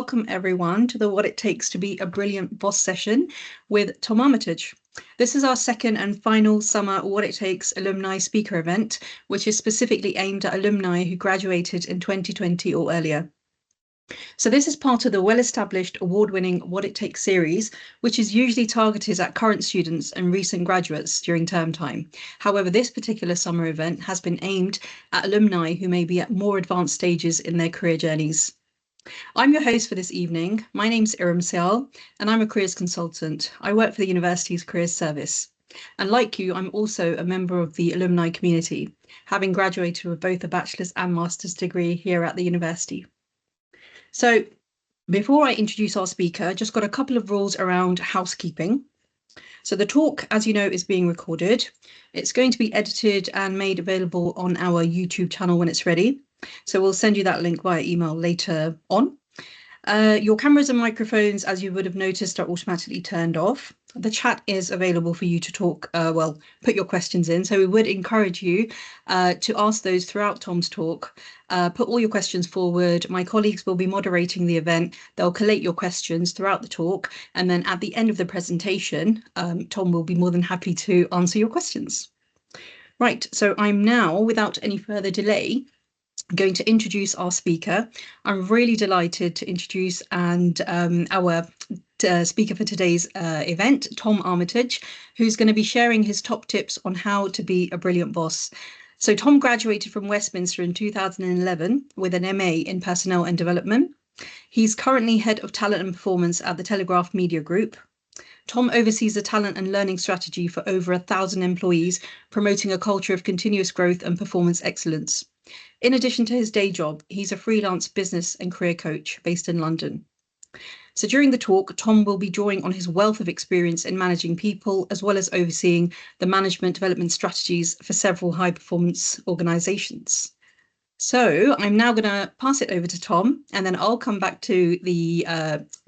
welcome everyone to the What It Takes to Be a Brilliant Boss session with Tom Armitage. This is our second and final summer What It Takes alumni speaker event, which is specifically aimed at alumni who graduated in 2020 or earlier. So this is part of the well-established award-winning What It Takes series, which is usually targeted at current students and recent graduates during term time. However, this particular summer event has been aimed at alumni who may be at more advanced stages in their career journeys. I'm your host for this evening. My name's Iram Sial, and I'm a careers consultant. I work for the university's careers service. And like you, I'm also a member of the alumni community, having graduated with both a bachelor's and master's degree here at the university. So before I introduce our speaker, just got a couple of rules around housekeeping. So the talk, as you know, is being recorded. It's going to be edited and made available on our YouTube channel when it's ready. So we'll send you that link via email later on. Your cameras and microphones, as you would have noticed, are automatically turned off. The chat is available for you to talk, put your questions in. So we would encourage you to ask those throughout Tom's talk. Put all your questions forward. My colleagues will be moderating the event. They'll collate your questions throughout the talk. And then at the end of the presentation, Tom will be more than happy to answer your questions. Right, so I'm now, without any further delay, going to introduce our speaker. I'm really delighted to introduce our speaker for today's event, Tom Armitage, who's going to be sharing his top tips on how to be a brilliant boss. So Tom graduated from Westminster in 2011 with an MA in Personnel and Development. He's currently Head of Talent and Performance at the Telegraph Media Group. Tom oversees the talent and learning strategy for over 1,000 employees, promoting a culture of continuous growth and performance excellence. In addition to his day job, he's a freelance business and career coach based in London. So during the talk, Tom will be drawing on his wealth of experience in managing people, as well as overseeing the management development strategies for several high-performance organisations. So I'm now going to pass it over to Tom, and then I'll come back to the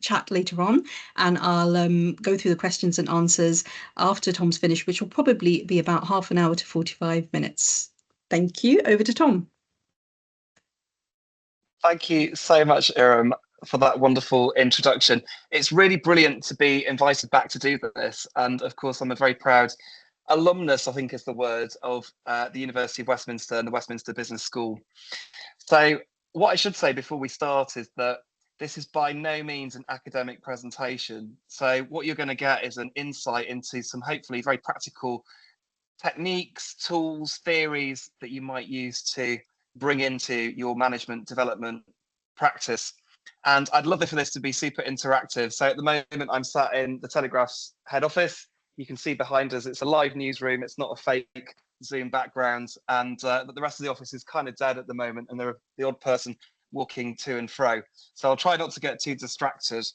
chat later on, and I'll go through the questions and answers after Tom's finished, which will probably be about half an hour to 45 minutes. Thank you. Over to Tom. Thank you so much, Iram, for that wonderful introduction. It's really brilliant to be invited back to do this. And of course, I'm a very proud alumnus, I think is the word, of the University of Westminster and the Westminster Business School. So what I should say before we start is that this is by no means an academic presentation. So what you're going to get is an insight into some hopefully very practical techniques, tools, theories that you might use to bring into your management development practice. And I'd love for this to be super interactive. So at the moment, I'm sat in the Telegraph's head office. You can see behind us, it's a live newsroom. It's not a fake Zoom background. And but the rest of the office is kind of dead at the moment. And there are the odd person walking to and fro. So I'll try not to get too distracted.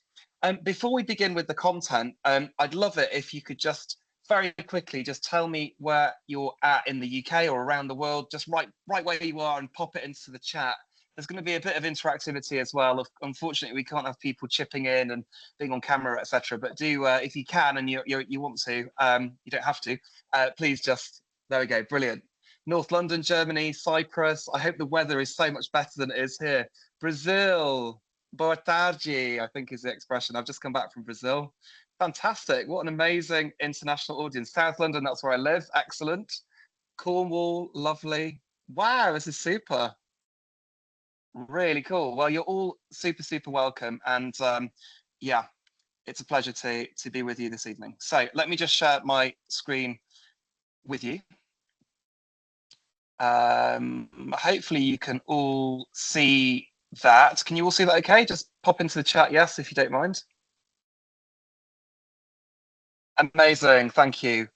Before we begin with the content, I'd love it if you could just very quickly just tell me where you're at in the UK or around the world. Just write where you are and pop it into the chat. There's going to be a bit of interactivity as well. Unfortunately, we can't have people chipping in and being on camera, etc. But do, if you can and you want to, you don't have to, please just, there we go, brilliant. North London, Germany, Cyprus. I hope the weather is so much better than it is here. Brazil, boa tarde, I think is the expression. I've just come back from Brazil. Fantastic. What an amazing international audience. South London, that's where I live. Excellent. Cornwall, lovely. Wow, this is super. Really cool. Well, you're all super, super welcome. And yeah, it's a pleasure to be with you this evening. So let me just share my screen with you. Hopefully you can all see that. Can you all see that okay? Just pop into the chat, yes, if you don't mind. Amazing, thank you.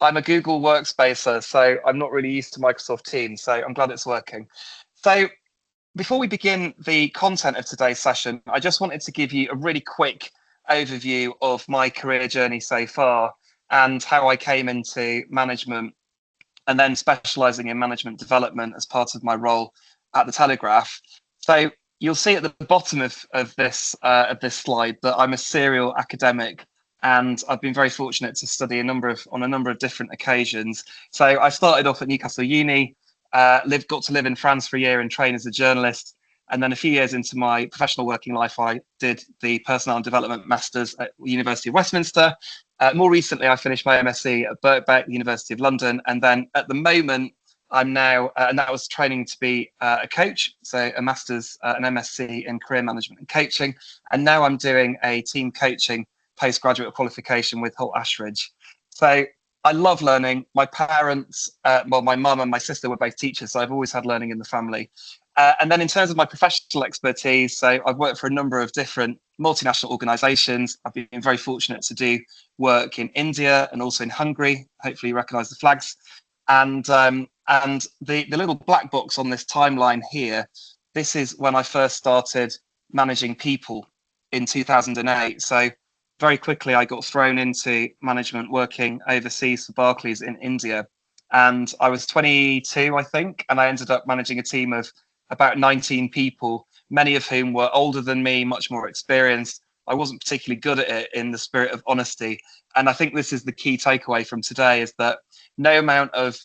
I'm a Google workspacer, so I'm not really used to Microsoft Teams, so I'm glad it's working. So before we begin the content of today's session, I just wanted to give you a really quick overview of my career journey so far and how I came into management and then specialising in management development as part of my role at the Telegraph. So you'll see at the bottom of this slide that I'm a serial academic, and I've been very fortunate to study on a number of different occasions. So I started off at Newcastle Uni, got to live in France for a year and train as a journalist, And then a few years into my professional working life, I did the Personnel and Development Masters at the University of Westminster. More recently, I finished my MSc at Birkbeck, the University of London. And then at the moment, I'm now, and that was training to be a coach, so a master's, an MSc in career management and coaching. And now I'm doing a team coaching postgraduate qualification with Holt Ashridge. So I love learning. My parents, well, my mum and my sister were both teachers, so I've always had learning in the family. And then in terms of my professional expertise, so I've worked for a number of different multinational organizations. I've been very fortunate to do work in India and also in Hungary. Hopefully you recognize the flags. And the little black box on this timeline here, this is when I first started managing people in 2008. So very quickly, I got thrown into management working overseas for Barclays in India. And I was 22, I think, and I ended up managing a team of about 19 people, many of whom were older than me, much more experienced. I wasn't particularly good at it in the spirit of honesty. And I think this is the key takeaway from today, is that no amount of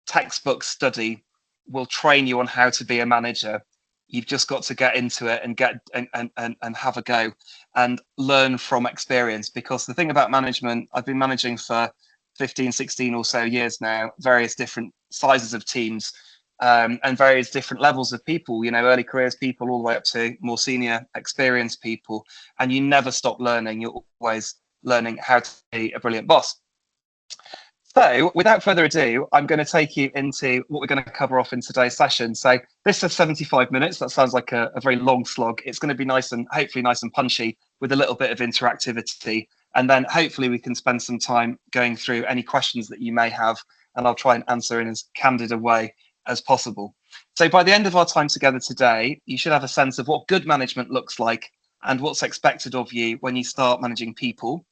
textbook study will train you on how to be a manager. You've just got to get into it and get and have a go and learn from experience. Because the thing about management, I've been managing for 15, 16 or so years now, various different sizes of teams, and various different levels of people, you know, early careers people all the way up to more senior experienced people. And you never stop learning. You're always learning how to be a brilliant boss. So without further ado, I'm going to take you into what we're going to cover off in today's session. So this is 75 minutes. That sounds like a very long slog. It's going to be nice and hopefully nice and punchy with a little bit of interactivity. And then hopefully we can spend some time going through any questions that you may have, and I'll try and answer in as candid a way as possible. So by the end of our time together today, you should have a sense of what good management looks like and what's expected of you when you start managing people.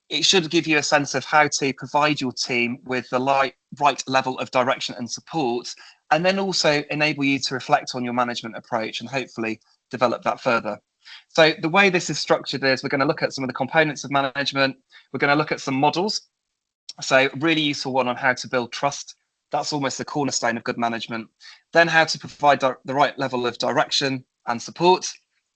It should give you a sense of how to provide your team with the right level of direction and support, and then also enable you to reflect on your management approach and hopefully develop that further. So the way this is structured is we're going to look at some of the components of management. We're going to look at some models. So really useful one on how to build trust. That's almost the cornerstone of good management. Then how to provide the right level of direction and support,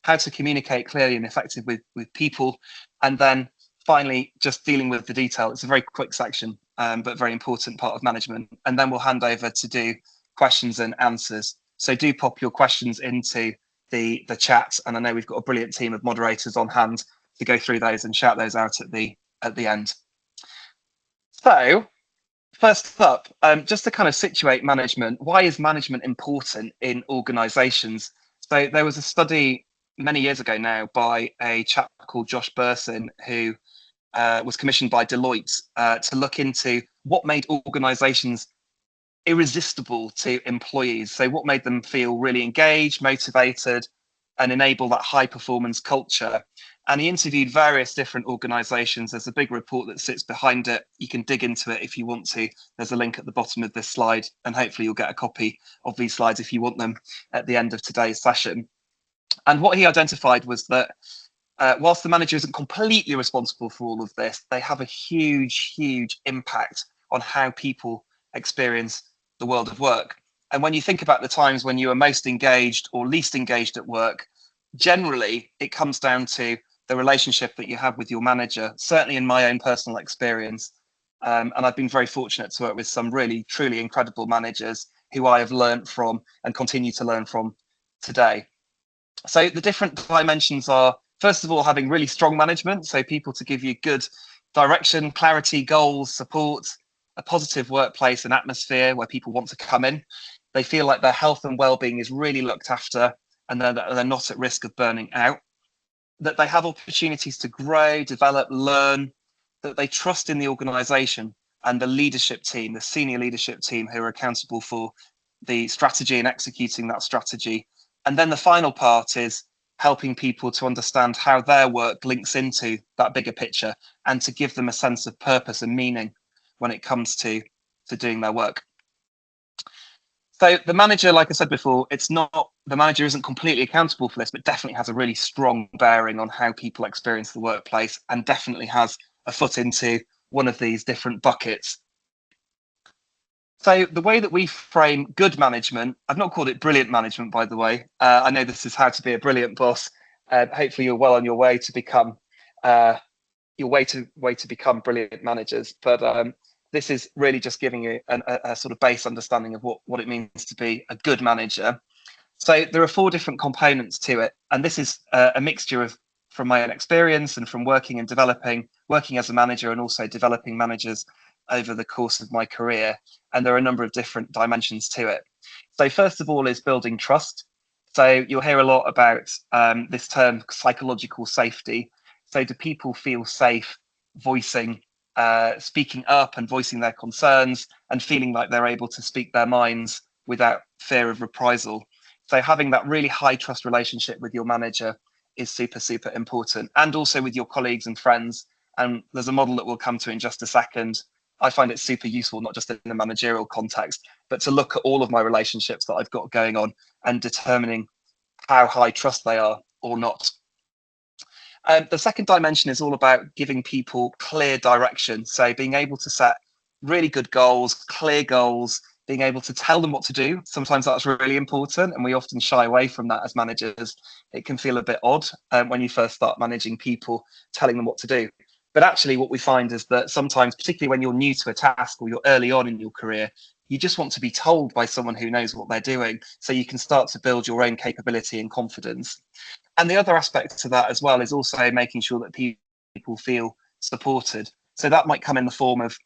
how to communicate clearly and effectively with people, and then finally just dealing with the detail. It's a very quick section, but very important part of management. And then we'll hand over to do questions and answers. So do pop your questions into the chat, and I know we've got a brilliant team of moderators on hand to go through those and shout those out at the end. So first up, just to kind of situate management, why is management important in organizations? So there was a study many years ago now by a chap called Josh Burson, who was commissioned by Deloitte to look into what made organizations irresistible to employees. So what made them feel really engaged, motivated, and enable that high performance culture. And he interviewed various different organizations. There's a big report that sits behind it. You can dig into it if you want to. There's a link at the bottom of this slide, and hopefully you'll get a copy of these slides if you want them at the end of today's session. And what he identified was that whilst the manager isn't completely responsible for all of this, they have a huge impact on how people experience the world of work. And when you think about the times when you are most engaged or least engaged at work, generally it comes down to the relationship that you have with your manager, certainly in my own personal experience. And I've been very fortunate to work with some really, truly incredible managers who I have learned from and continue to learn from today. So the different dimensions are, first of all, having really strong management, so people to give you good direction, clarity, goals, support, a positive workplace and atmosphere where people want to come in. They feel like their health and well-being is really looked after, and that they're not at risk of burning out. That they have opportunities to grow, develop, learn, that they trust in the organization and the leadership team, the senior leadership team who are accountable for the strategy and executing that strategy. And then the final part is helping people to understand how their work links into that bigger picture and to give them a sense of purpose and meaning when it comes to doing their work. So the manager, like I said before, the manager isn't completely accountable for this, but definitely has a really strong bearing on how people experience the workplace, and definitely has a foot into one of these different buckets. So the way that we frame good management, I've not called it brilliant management, by the way. I know this is how to be a brilliant boss. Hopefully you're well on your way to become become brilliant managers. But this is really just giving you a sort of base understanding of what it means to be a good manager. So there are 4 different components to it, and this is a mixture of from my own experience and from working as a manager and also developing managers over the course of my career. And there are a number of different dimensions to it. So first of all is building trust. So you'll hear a lot about this term psychological safety. So do people feel safe voicing, speaking up and voicing their concerns and feeling like they're able to speak their minds without fear of reprisal? So having that really high trust relationship with your manager is super, super important, and also with your colleagues and friends. And there's a model that we'll come to in just a second. I find it super useful, not just in a managerial context, but to look at all of my relationships that I've got going on and determining how high trust they are or not. The second dimension is all about giving people clear direction. So being able to set really good goals, clear goals, being able to tell them what to do. Sometimes that's really important, and we often shy away from that as managers. It can feel a bit odd when you first start managing people, telling them what to do. But actually what we find is that sometimes, particularly when you're new to a task or you're early on in your career, you just want to be told by someone who knows what they're doing, so you can start to build your own capability and confidence. And the other aspect to that as well is also making sure that people feel supported. So that might come in the form of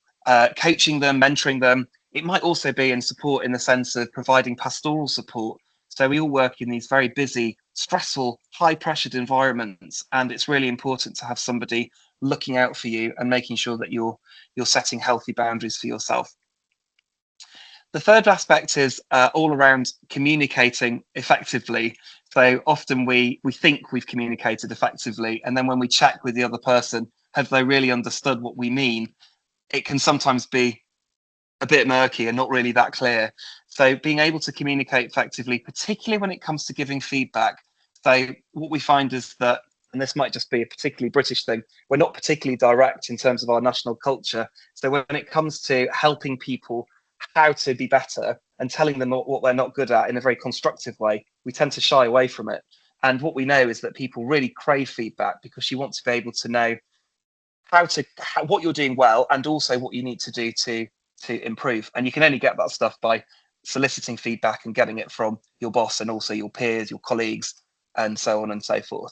coaching them, mentoring them. It might also be in support in the sense of providing pastoral support. So we all work in these very busy, stressful, high-pressured environments, and it's really important to have somebody looking out for you and making sure that you're setting healthy boundaries for yourself. The third aspect is all around communicating effectively. So often we think we've communicated effectively, and then when we check with the other person, have they really understood what we mean? It can sometimes be a bit murky and not really that clear. So being able to communicate effectively, particularly when it comes to giving feedback. So what we find is that, and this might just be a particularly British thing, we're not particularly direct in terms of our national culture. So when it comes to helping people how to be better and telling them what they're not good at in a very constructive way, we tend to shy away from it. And what we know is that people really crave feedback because you want to be able to know what you're doing well and also what you need to do to improve. And you can only get that stuff by soliciting feedback and getting it from your boss and also your peers, your colleagues, and so on and so forth.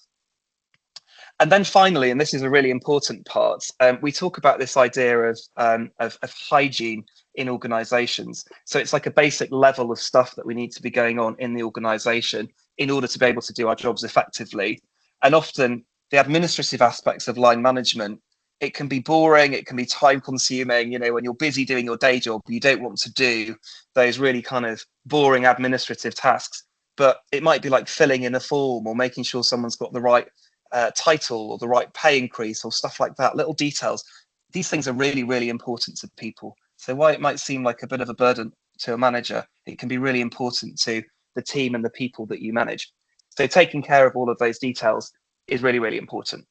And then finally, and this is a really important part, we talk about this idea of hygiene in organizations. So it's like a basic level of stuff that we need to be going on in the organization in order to be able to do our jobs effectively. And often the administrative aspects of line management, it can be boring, it can be time consuming. You know, when you're busy doing your day job, you don't want to do those really kind of boring administrative tasks. But it might be like filling in a form or making sure someone's got the right title or the right pay increase or stuff like that, little details. These things are really, really important to people. So while it might seem like a bit of a burden to a manager, it can be really important to the team and the people that you manage. So taking care of all of those details is really, really important.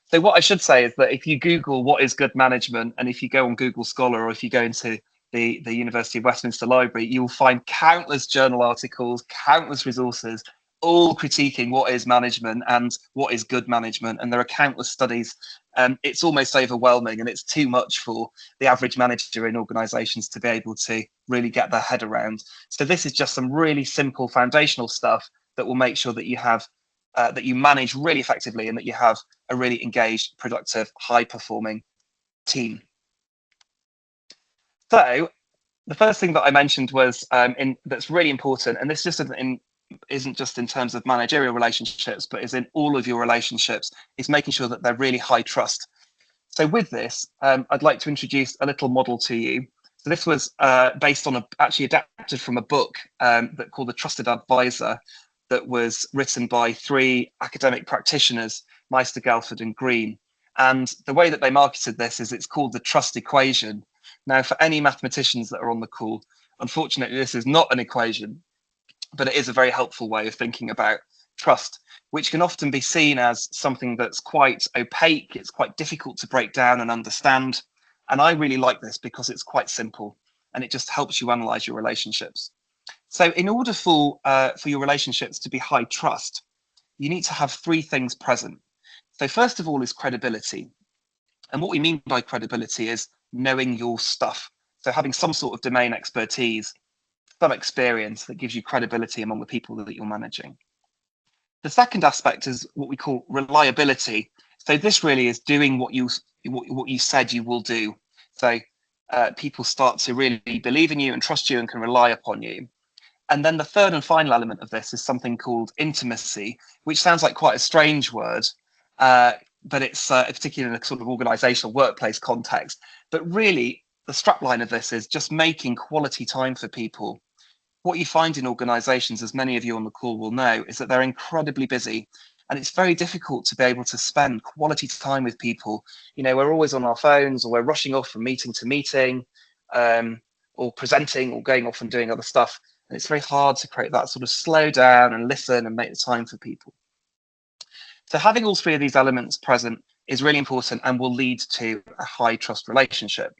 So what I should say is that if you Google what is good management, and if you go on Google Scholar or if you go into the University of Westminster Library, you'll find countless journal articles, countless resources, all critiquing what is management and what is good management. And there are countless studies. It's almost overwhelming, and it's too much for the average manager in organizations to be able to really get their head around. So this is just some really simple foundational stuff that will make sure that you have that you manage really effectively and that you have a really engaged, productive, high-performing team. So the first thing that I mentioned was that's really important, and this just isn't just in terms of managerial relationships, but is in all of your relationships, is making sure that they're really high trust. So with this, I'd like to introduce a little model to you. So this was based on actually adapted from a book that called The Trusted Advisor, that was written by 3 academic practitioners, Meister, Gelford and Green. And the way that they marketed this is it's called the trust equation. Now, for any mathematicians that are on the call, unfortunately, this is not an equation, but it is a very helpful way of thinking about trust, which can often be seen as something that's quite opaque. It's quite difficult to break down and understand. And I really like this because it's quite simple. and it just helps you analyze your relationships. So in order for your relationships to be high trust, you need to have three things present. So first of all is credibility. And what we mean by credibility is knowing your stuff. So having some sort of domain expertise, some experience that gives you credibility among the people that you're managing. The second aspect is what we call reliability. So this really is doing what you said you will do. So people start to really believe in you and trust you and can rely upon you. And then the third and final element of this is something called intimacy, which sounds like quite a strange word, but it's particularly in a sort of organizational workplace context. But really, the strapline of this is just making quality time for people. What you find in organizations, as many of you on the call will know, is that they're incredibly busy. And it's very difficult to be able to spend quality time with people. You know, we're always on our phones, or we're rushing off from meeting to meeting, or presenting, or going off and doing other stuff. And it's very hard to create that sort of slow down and listen and make the time for people. So having all three of these elements present is really important and will lead to a high trust relationship.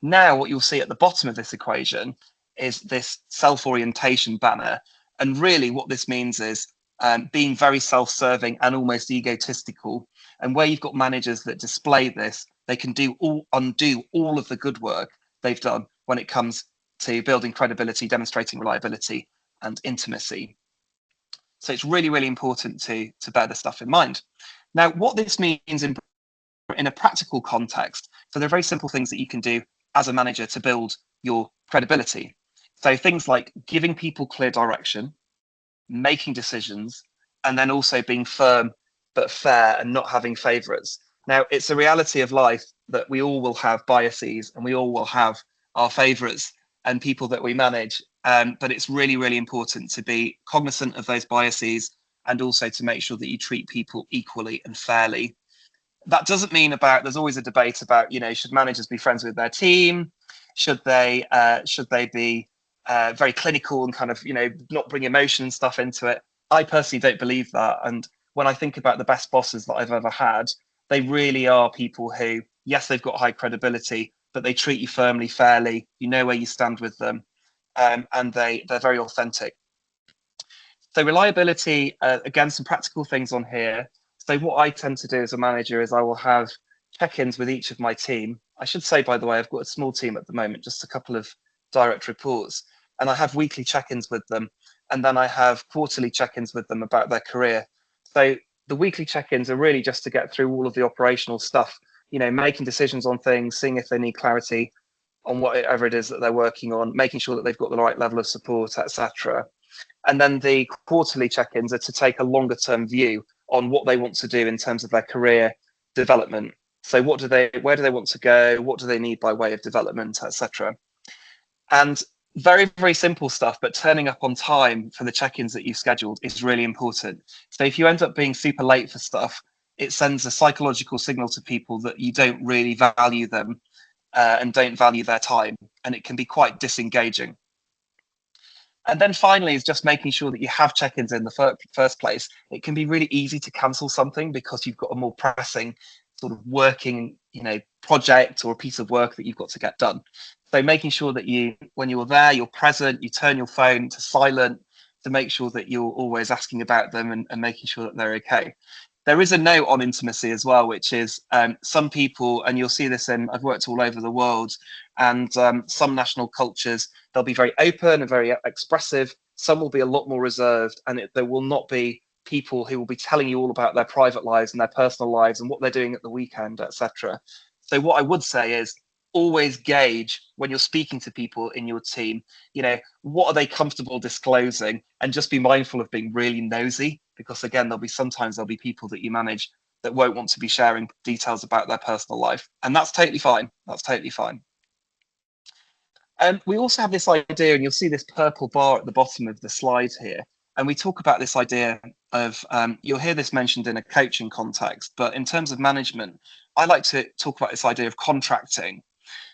Now, what you'll see at the bottom of this equation is this self-orientation banner. And really what this means is being very self-serving and almost egotistical. And where you've got managers that display this, they can undo all of the good work they've done when it comes to building credibility, demonstrating reliability and intimacy. So it's really, really important to bear this stuff in mind. Now, what this means in a practical context, so there are very simple things that you can do as a manager to build your credibility. So things like giving people clear direction, making decisions, and then also being firm but fair and not having favorites. Now, it's a reality of life that we all will have biases and we all will have our favorites and people that we manage. But it's really, really important to be cognizant of those biases and also to make sure that you treat people equally and fairly. That doesn't mean there's always a debate about, you know, should managers be friends with their team? Should they be very clinical and kind of, you know, not bring emotion and stuff into it? I personally don't believe that. And when I think about the best bosses that I've ever had, they really are people who, yes, they've got high credibility, but they treat you firmly, fairly. You know where you stand with them, and they're very authentic. So reliability, again, some practical things on here. So what I tend to do as a manager is I will have check-ins with each of my team. I should say, by the way, I've got a small team at the moment, just a couple of direct reports, and I have weekly check-ins with them. And then I have quarterly check-ins with them about their career. So the weekly check-ins are really just to get through all of the operational stuff, you know, making decisions on things, seeing if they need clarity on whatever it is that they're working on, making sure that they've got the right level of support, etc. And then the quarterly check-ins are to take a longer term view on what they want to do in terms of their career development. So where do they want to go? What do they need by way of development, etc. And very, very simple stuff, but turning up on time for the check-ins that you've scheduled is really important. So if you end up being super late for stuff, it sends a psychological signal to people that you don't really value them and don't value their time, and it can be quite disengaging. And then finally is just making sure that you have check-ins in the first place. It can be really easy to cancel something because you've got a more pressing sort of working, you know, project or a piece of work that you've got to get done. So making sure that when you're there, you're present, you turn your phone to silent to make sure that you're always asking about them and making sure that they're okay. There is a note on intimacy as well, which is some people, and you'll see this I've worked all over the world, and some national cultures, they'll be very open and very expressive. Some will be a lot more reserved, and there will not be people who will be telling you all about their private lives and their personal lives and what they're doing at the weekend, etc. So what I would say is always gauge when you're speaking to people in your team, you know, what are they comfortable disclosing, and just be mindful of being really nosy, because again, there'll be people that you manage that won't want to be sharing details about their personal life, and that's totally fine. That's totally fine. And we also have this idea, and you'll see this purple bar at the bottom of the slide here, and we talk about this idea of, you'll hear this mentioned in a coaching context, but in terms of management, I like to talk about this idea of contracting.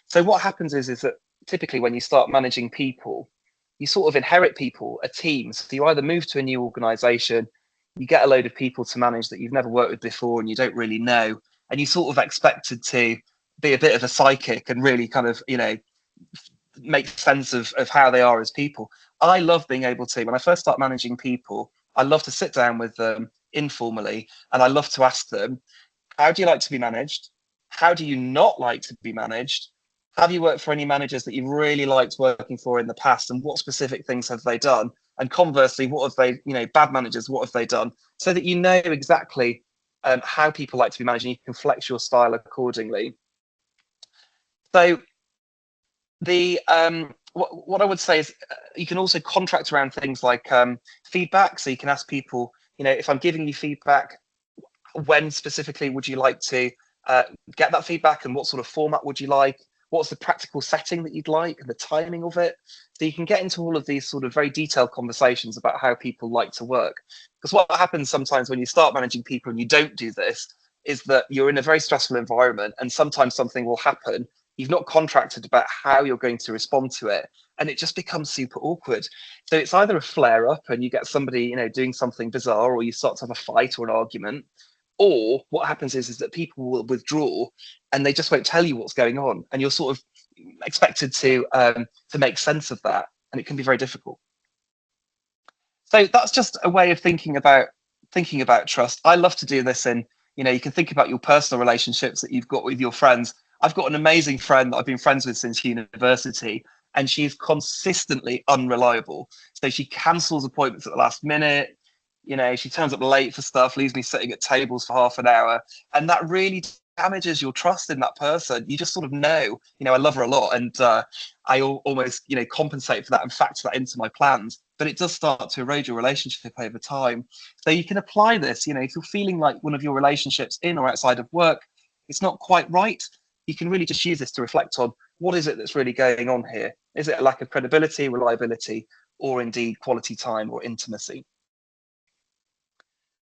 So what happens is that typically when you start managing people, you sort of inherit people, a team. So you either move to a new organization, you get a load of people to manage that you've never worked with before and you don't really know, and you sort of expected to be a bit of a psychic and really kind of, you know, make sense of how they are as people. I love being able to, when I first start managing people, I love to sit down with them informally, and I love to ask them, how do you like to be managed? How do you not like to be managed? Have you worked for any managers that you've really liked working for in the past, and what specific things have they done? And conversely, what have they, bad managers, what have they done? So that you know exactly how people like to be managed, and you can flex your style accordingly. So what I would say is you can also contract around things like feedback. So you can ask people, if I'm giving you feedback, when specifically would you like to get that feedback, and what sort of format would you like? What's the practical setting that you'd like, and the timing of it? So you can get into all of these sort of very detailed conversations about how people like to work. Because what happens sometimes when you start managing people and you don't do this is that you're in a very stressful environment, and sometimes something will happen. You've not contracted about how you're going to respond to it, and it just becomes super awkward. So it's either a flare up and you get somebody, doing something bizarre, or you start to have a fight or an argument, or what happens is that people will withdraw and they just won't tell you what's going on, and you're sort of expected to make sense of that, and it can be very difficult. So that's just a way of thinking about trust. I love to do this in, you can think about your personal relationships that you've got with your friends. I've got an amazing friend that I've been friends with since university, and she's consistently unreliable. So she cancels appointments at the last minute. She turns up late for stuff, leaves me sitting at tables for half an hour, and that really damages your trust in that person. You just sort of know, I love her a lot, and I almost, compensate for that and factor that into my plans. But it does start to erode your relationship over time. So you can apply this, if you're feeling like one of your relationships in or outside of work, it's not quite right, you can really just use this to reflect on, what is it that's really going on here? Is it a lack of credibility, reliability, or indeed quality time or intimacy?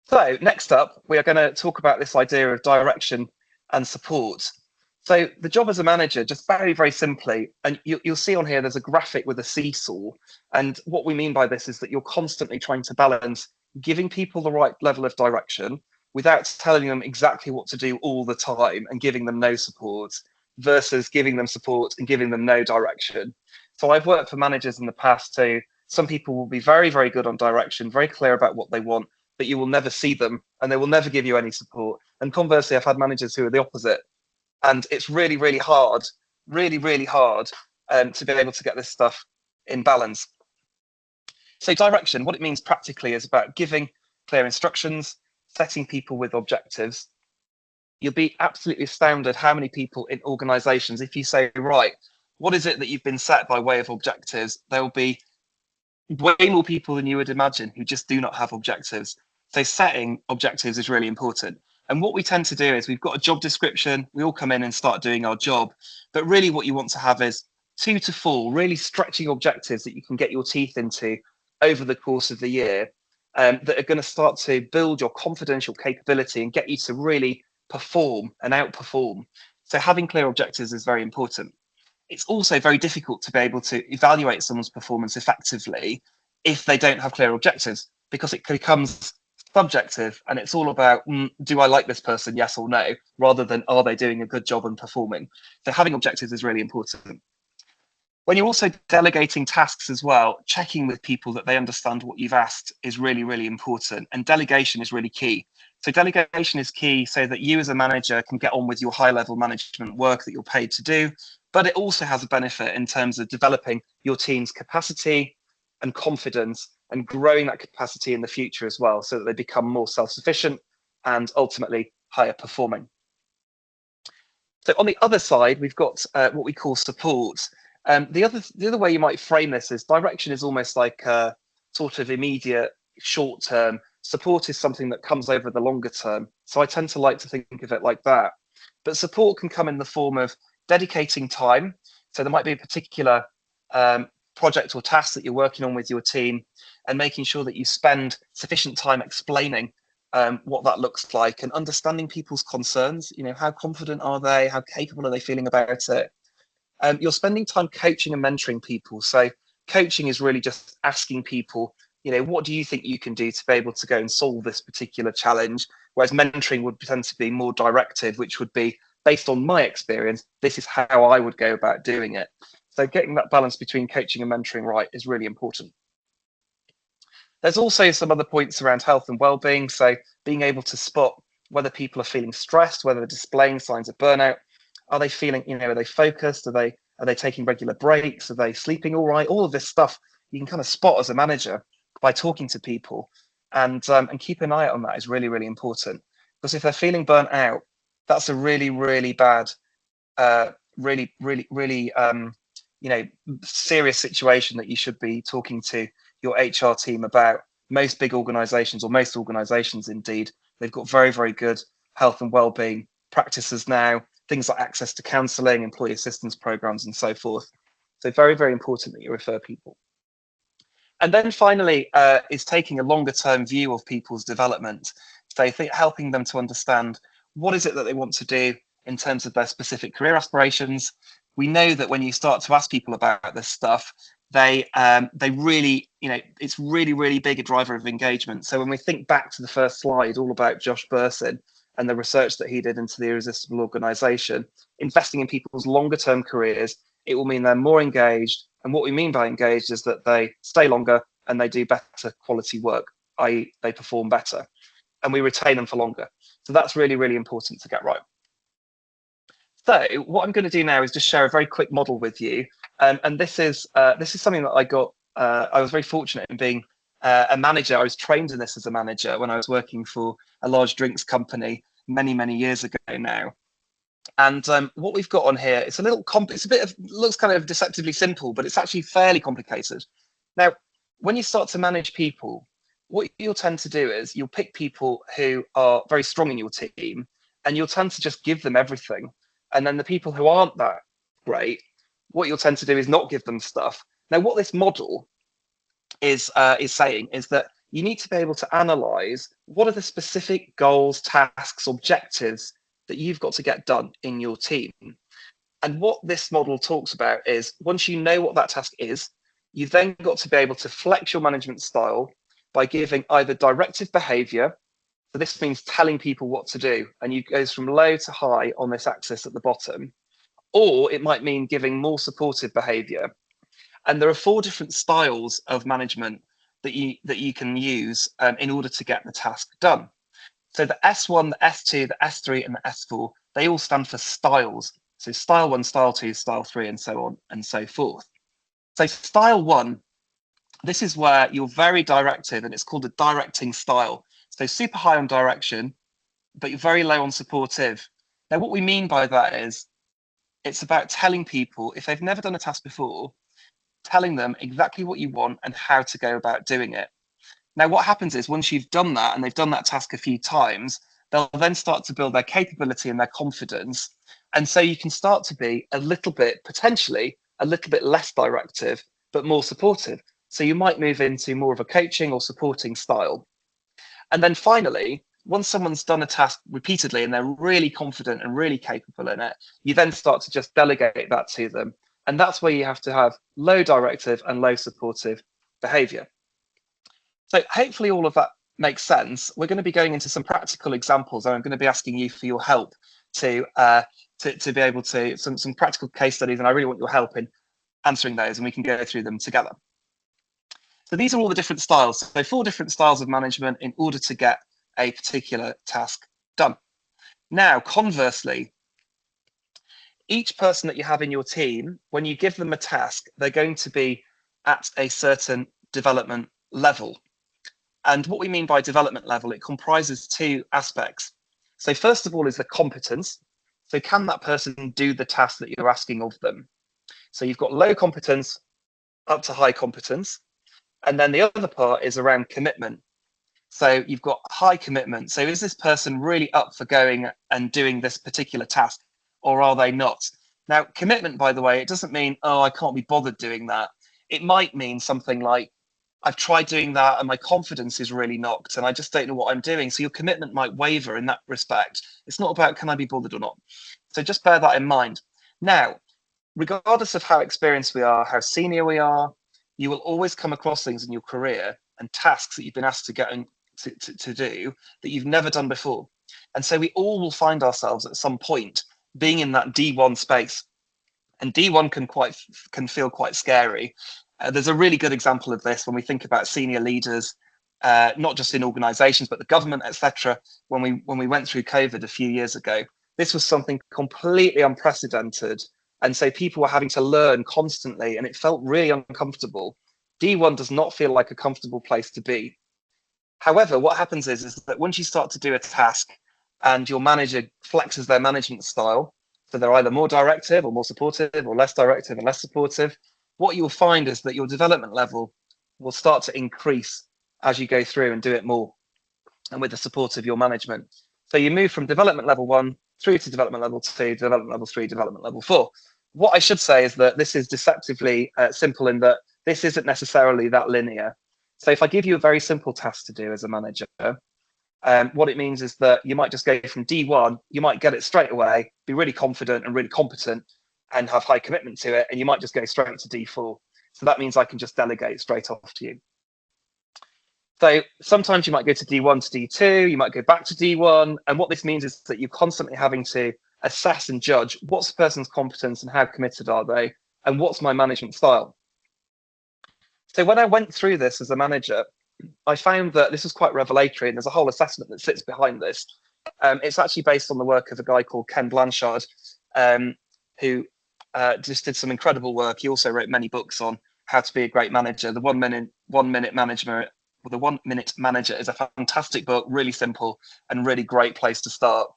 So next up, we are going to talk about this idea of direction and support. So the job as a manager, just very, very simply, and you'll see on here, there's a graphic with a seesaw. And what we mean by this is that you're constantly trying to balance giving people the right level of direction without telling them exactly what to do all the time and giving them no support, versus giving them support and giving them no direction. So I've worked for managers in the past too. Some people will be very, very good on direction, very clear about what they want, but you will never see them and they will never give you any support. And conversely, I've had managers who are the opposite. And it's really, really hard, really, really hard to be able to get this stuff in balance. So direction, what it means practically is about giving clear instructions, setting people with objectives. You'll be absolutely astounded how many people in organizations, if you say, right, what is it that you've been set by way of objectives? There will be way more people than you would imagine who just do not have objectives. So setting objectives is really important. And what we tend to do is we've got a job description, we all come in and start doing our job. But really what you want to have is 2 to 4 really stretching objectives that you can get your teeth into over the course of the year, that are going to start to build your confidential capability and get you to really perform and outperform. So having clear objectives is very important. It's also very difficult to be able to evaluate someone's performance effectively if they don't have clear objectives, because it becomes subjective and it's all about, do I like this person, yes or no, rather than are they doing a good job and performing. So having objectives is really important. When you're also delegating tasks as well, checking with people that they understand what you've asked is really, really important. And delegation is really key. So delegation is key so that you as a manager can get on with your high level management work that you're paid to do. But it also has a benefit in terms of developing your team's capacity and confidence and growing that capacity in the future as well, so that they become more self-sufficient and ultimately higher performing. So on the other side, we've got what we call support. The other way you might frame this is direction is almost like a sort of immediate short term. Support is something that comes over the longer term. So I tend to like to think of it like that. But support can come in the form of dedicating time. So there might be a particular project or task that you're working on with your team, and making sure that you spend sufficient time explaining what that looks like and understanding people's concerns. How confident are they? How capable are they feeling about it? You're spending time coaching and mentoring people. So coaching is really just asking people, what do you think you can do to be able to go and solve this particular challenge? Whereas mentoring would tend to be more directed, which would be based on my experience, this is how I would go about doing it. So getting that balance between coaching and mentoring right is really important. There's also some other points around health and well-being. So being able to spot whether people are feeling stressed, whether they're displaying signs of burnout. Are they feeling, are they focused? Are they taking regular breaks? Are they sleeping all right? All of this stuff you can kind of spot as a manager by talking to people, and keep an eye out on that is really, really important. Because if they're feeling burnt out, that's a really, really bad, really, really, really, serious situation that you should be talking to your HR team about. Most big organizations, or most organizations indeed, they've got very, very good health and well-being practices now, things like access to counselling, employee assistance programs, and so forth. So very, very important that you refer people. And then finally, is taking a longer term view of people's development. So helping them to understand what is it that they want to do in terms of their specific career aspirations. We know that when you start to ask people about this stuff, they really, it's really, really big a driver of engagement. So when we think back to the first slide, all about Josh Burson and the research that he did into the Irresistible Organization, investing in people's longer term careers, it will mean they're more engaged. And what we mean by engaged is that they stay longer and they do better quality work, i.e. they perform better, and we retain them for longer. So that's really, really important to get right. So what I'm going to do now is just share a very quick model with you. And this is something that I got. I was very fortunate in being a manager. I was trained in this as a manager when I was working for a large drinks company many, many years ago now. And what we've got on here, it's looks kind of deceptively simple, but it's actually fairly complicated. Now, when you start to manage people, what you'll tend to do is you'll pick people who are very strong in your team, and you'll tend to just give them everything. And then the people who aren't that great, what you'll tend to do is not give them stuff. Now, what this model is saying is that you need to be able to analyze what are the specific goals, tasks, objectives that you've got to get done in your team. And what this model talks about is once you know what that task is, you've then got to be able to flex your management style by giving either directive behavior. So this means telling people what to do, and it goes from low to high on this axis at the bottom, or it might mean giving more supportive behavior. And there are 4 different styles of management that you can use in order to get the task done. So the S1, the S2, the S3, and the S4, they all stand for styles. So style 1, style 2, style 3, and so on and so forth. So style 1, this is where you're very directive, and it's called a directing style. So super high on direction, but you're very low on supportive. Now, what we mean by that is it's about telling people, if they've never done a task before, telling them exactly what you want and how to go about doing it. Now, what happens is once you've done that and they've done that task a few times, they'll then start to build their capability and their confidence. And so you can start to be potentially a little bit less directive, but more supportive. So you might move into more of a coaching or supporting style. And then finally, once someone's done a task repeatedly and they're really confident and really capable in it, you then start to just delegate that to them. And that's where you have to have low directive and low supportive behavior. So hopefully all of that makes sense. We're going to be going into some practical examples, and I'm going to be asking you for your help to be able to some practical case studies, and I really want your help in answering those, and we can go through them together. So these are all the different styles. So 4 different styles of management in order to get a particular task done. Now, conversely, each person that you have in your team, when you give them a task, they're going to be at a certain development level. And what we mean by development level, it comprises 2 aspects. So first of all is the competence. So can that person do the task that you're asking of them? So you've got low competence up to high competence. And then the other part is around commitment. So you've got high commitment. So is this person really up for going and doing this particular task, or are they not? Now, commitment, by the way, it doesn't mean, oh, I can't be bothered doing that. It might mean something like, I've tried doing that and my confidence is really knocked and I just don't know what I'm doing. So your commitment might waver in that respect. It's not about can I be bothered or not. So just bear that in mind. Now, regardless of how experienced we are, how senior we are, you will always come across things in your career and tasks that you've been asked to get to do that you've never done before. And so we all will find ourselves at some point being in that D1 space. And D1 can feel quite scary. There's a really good example of this when we think about senior leaders, not just in organisations but the government, etc. When we went through COVID a few years ago, this was something completely unprecedented, and so people were having to learn constantly, and it felt really uncomfortable. D1 does not feel like a comfortable place to be. However, what happens is that once you start to do a task and your manager flexes their management style, so they're either more directive or more supportive or less directive and less supportive, what you will find is that your development level will start to increase as you go through and do it more and with the support of your management. So you move from development level 1 through to development level 2, development level 3, development level 4. What I should say is that this is deceptively simple in that this isn't necessarily that linear. So if I give you a very simple task to do as a manager, what it means is that you might just go from D1, you might get it straight away, be really confident and really competent and have high commitment to it, and you might just go straight to D4. So that means I can just delegate straight off to you. So sometimes you might go to D1 to D2, you might go back to D1. And what this means is that you're constantly having to assess and judge what's the person's competence and how committed are they, and what's my management style. So when I went through this as a manager, I found that this was quite revelatory, and there's a whole assessment that sits behind this. It's actually based on the work of a guy called Ken Blanchard, who just did some incredible work. He also wrote many books on how to be a great manager. The One Minute Manager is a fantastic book, really simple and really great place to start.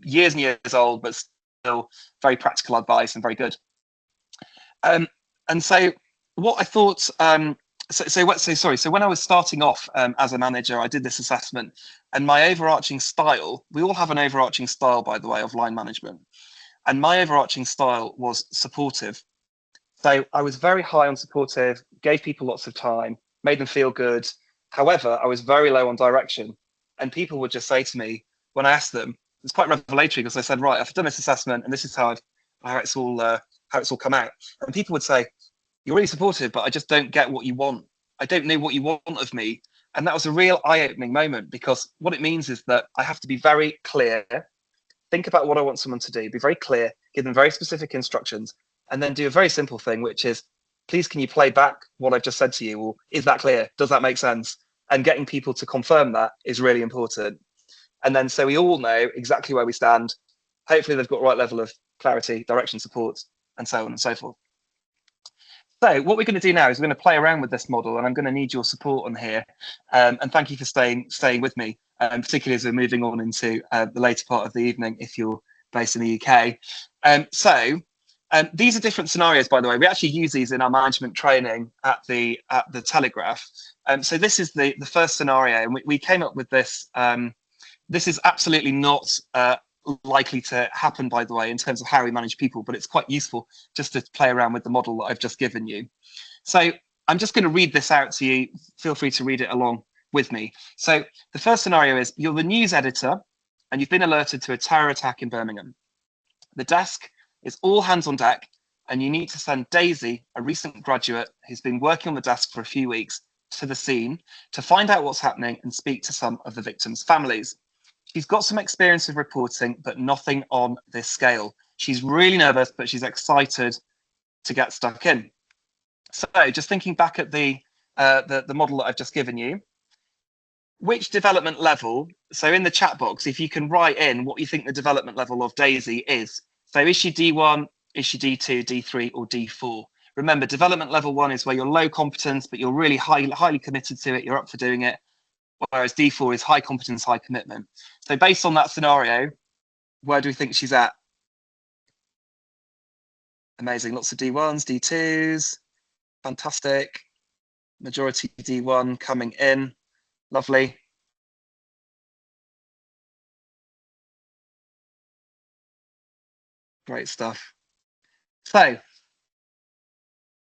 Years and years old, but still very practical advice and very good. And so what I thought, so when I was starting off as a manager, I did this assessment, and my overarching style, we all have an overarching style, by the way, of line management. And my overarching style was supportive. So I was very high on supportive, gave people lots of time, made them feel good. However, I was very low on direction. And people would just say to me, when I asked them, it's quite revelatory because I said, right, I've done this assessment and this is how it's all come out. And people would say, you're really supportive, but I just don't get what you want. I don't know what you want of me. And that was a real eye-opening moment, because what it means is that I have to be very clear, think about what I want someone to do, be very clear, give them very specific instructions, and then do a very simple thing, which is, please, can you play back what I've just said to you? Or is that clear? Does that make sense? And getting people to confirm that is really important. And then so we all know exactly where we stand. Hopefully they've got the right level of clarity, direction, support, and so on and so forth. So what we're going to do now is we're going to play around with this model, and I'm going to need your support on here. And thank you for staying with me, particularly as we're moving on into the later part of the evening, if you're based in the UK. These are different scenarios, by the way. We actually use these in our management training at the Telegraph. So this is the first scenario, and we came up with this. This is absolutely not likely to happen, by the way, in terms of how we manage people, but it's quite useful just to play around with the model that I've just given you. So I'm just going to read this out to you. Feel free to read it along with me. So the first scenario is, you're the news editor and you've been alerted to a terror attack in Birmingham. The desk is all hands on deck, and you need to send Daisy, a recent graduate who's been working on the desk for a few weeks, to the scene to find out what's happening and speak to some of the victims' families. She's got some experience of reporting, but nothing on this scale. She's really nervous, but she's excited to get stuck in. So just thinking back at the model that I've just given you, which development level, so in the chat box, if you can write in what you think the development level of Daisy is. So is she D1, is she D2, D3, or D4? Remember, development level 1 is where you're low competence, but you're really highly committed to it, you're up for doing it. Whereas D4 is high competence, high commitment. So based on that scenario, where do we think she's at? Amazing, lots of D1s, D2s, fantastic. Majority D1 coming in, lovely. Great stuff. So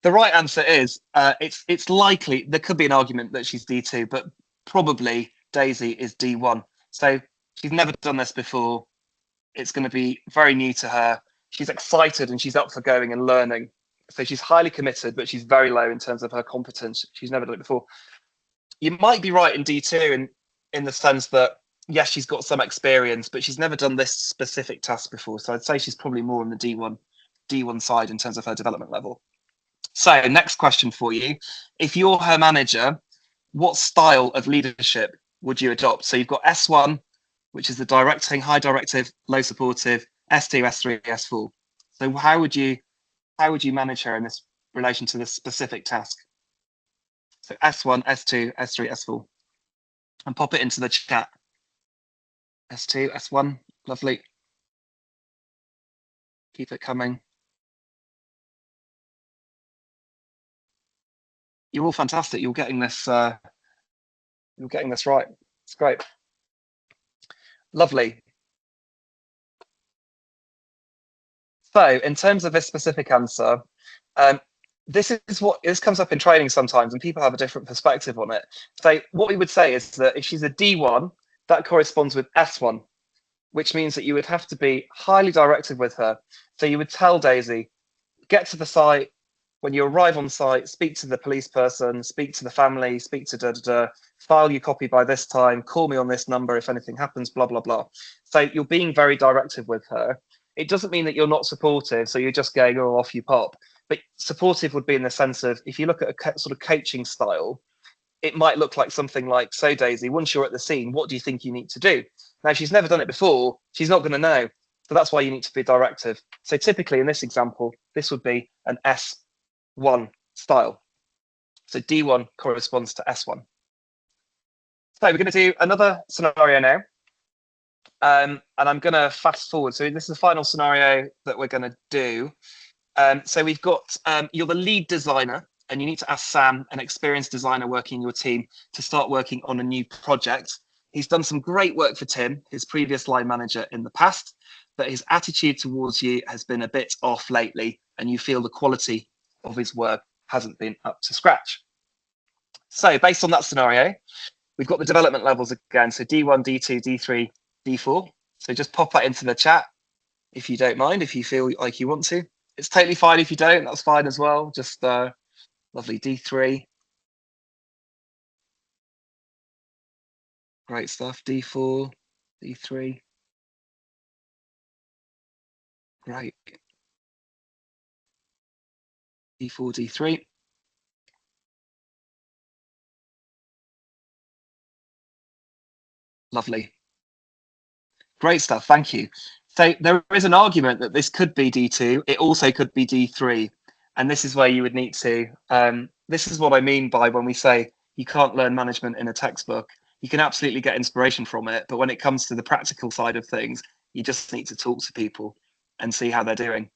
the right answer is, it's likely, there could be an argument that she's D2, but probably Daisy is D1. So she's never done this before. It's going to be very new to her. She's excited and she's up for going and learning. So she's highly committed, but she's very low in terms of her competence. She's never done it before. You might be right in D2 in the sense that, yes, she's got some experience, but she's never done this specific task before. So I'd say she's probably more in the D1 D1 side in terms of her development level. So next question for you. If you're her manager, what style of leadership would you adopt? So you've got S1, which is the directing, high directive, low supportive, S2, S3, S4. So how would you manage her in this relation to this specific task? So S1, S2, S3, S4. And pop it into the chat. S2, S1, lovely. Keep it coming. You're all fantastic. You're getting this right. It's great. Lovely. So in terms of this specific answer, this comes up in training sometimes, and people have a different perspective on it. So what we would say is that if she's a D1, that corresponds with S1, which means that you would have to be highly directive with her. So you would tell Daisy, get to the site. When you arrive on site, speak to the police person, speak to the family, speak to da-da-da, file your copy by this time, call me on this number if anything happens, blah, blah, blah. So you're being very directive with her. It doesn't mean that you're not supportive, so you're just going, oh, off you pop. But supportive would be in the sense of, if you look at a sort of coaching style, it might look like something like, so Daisy, once you're at the scene, what do you think you need to do? Now, she's never done it before. She's not going to know. So that's why you need to be directive. So typically in this example, this would be an S1 style. So D1 corresponds to S1. So we're going to do another scenario now. And I'm going to fast forward. So this is the final scenario that we're going to do. So we've got, you're the lead designer, and you need to ask Sam, an experienced designer working in your team, to start working on a new project. He's done some great work for Tim, his previous line manager in the past, but his attitude towards you has been a bit off lately, and you feel the quality of his work hasn't been up to scratch. So based on that scenario, we've got the development levels again. So D1, D2, D3, D4. So just pop that into the chat if you don't mind, if you feel like you want to. It's totally fine if you don't, that's fine as well. Just lovely D3. Great stuff. D4, D3. Great. D4, D3. Lovely. Great stuff. Thank you. So there is an argument that this could be D2. It also could be D3. And this is where you would need to, this is what I mean by when we say you can't learn management in a textbook. You can absolutely get inspiration from it. But when it comes to the practical side of things, you just need to talk to people and see how they're doing.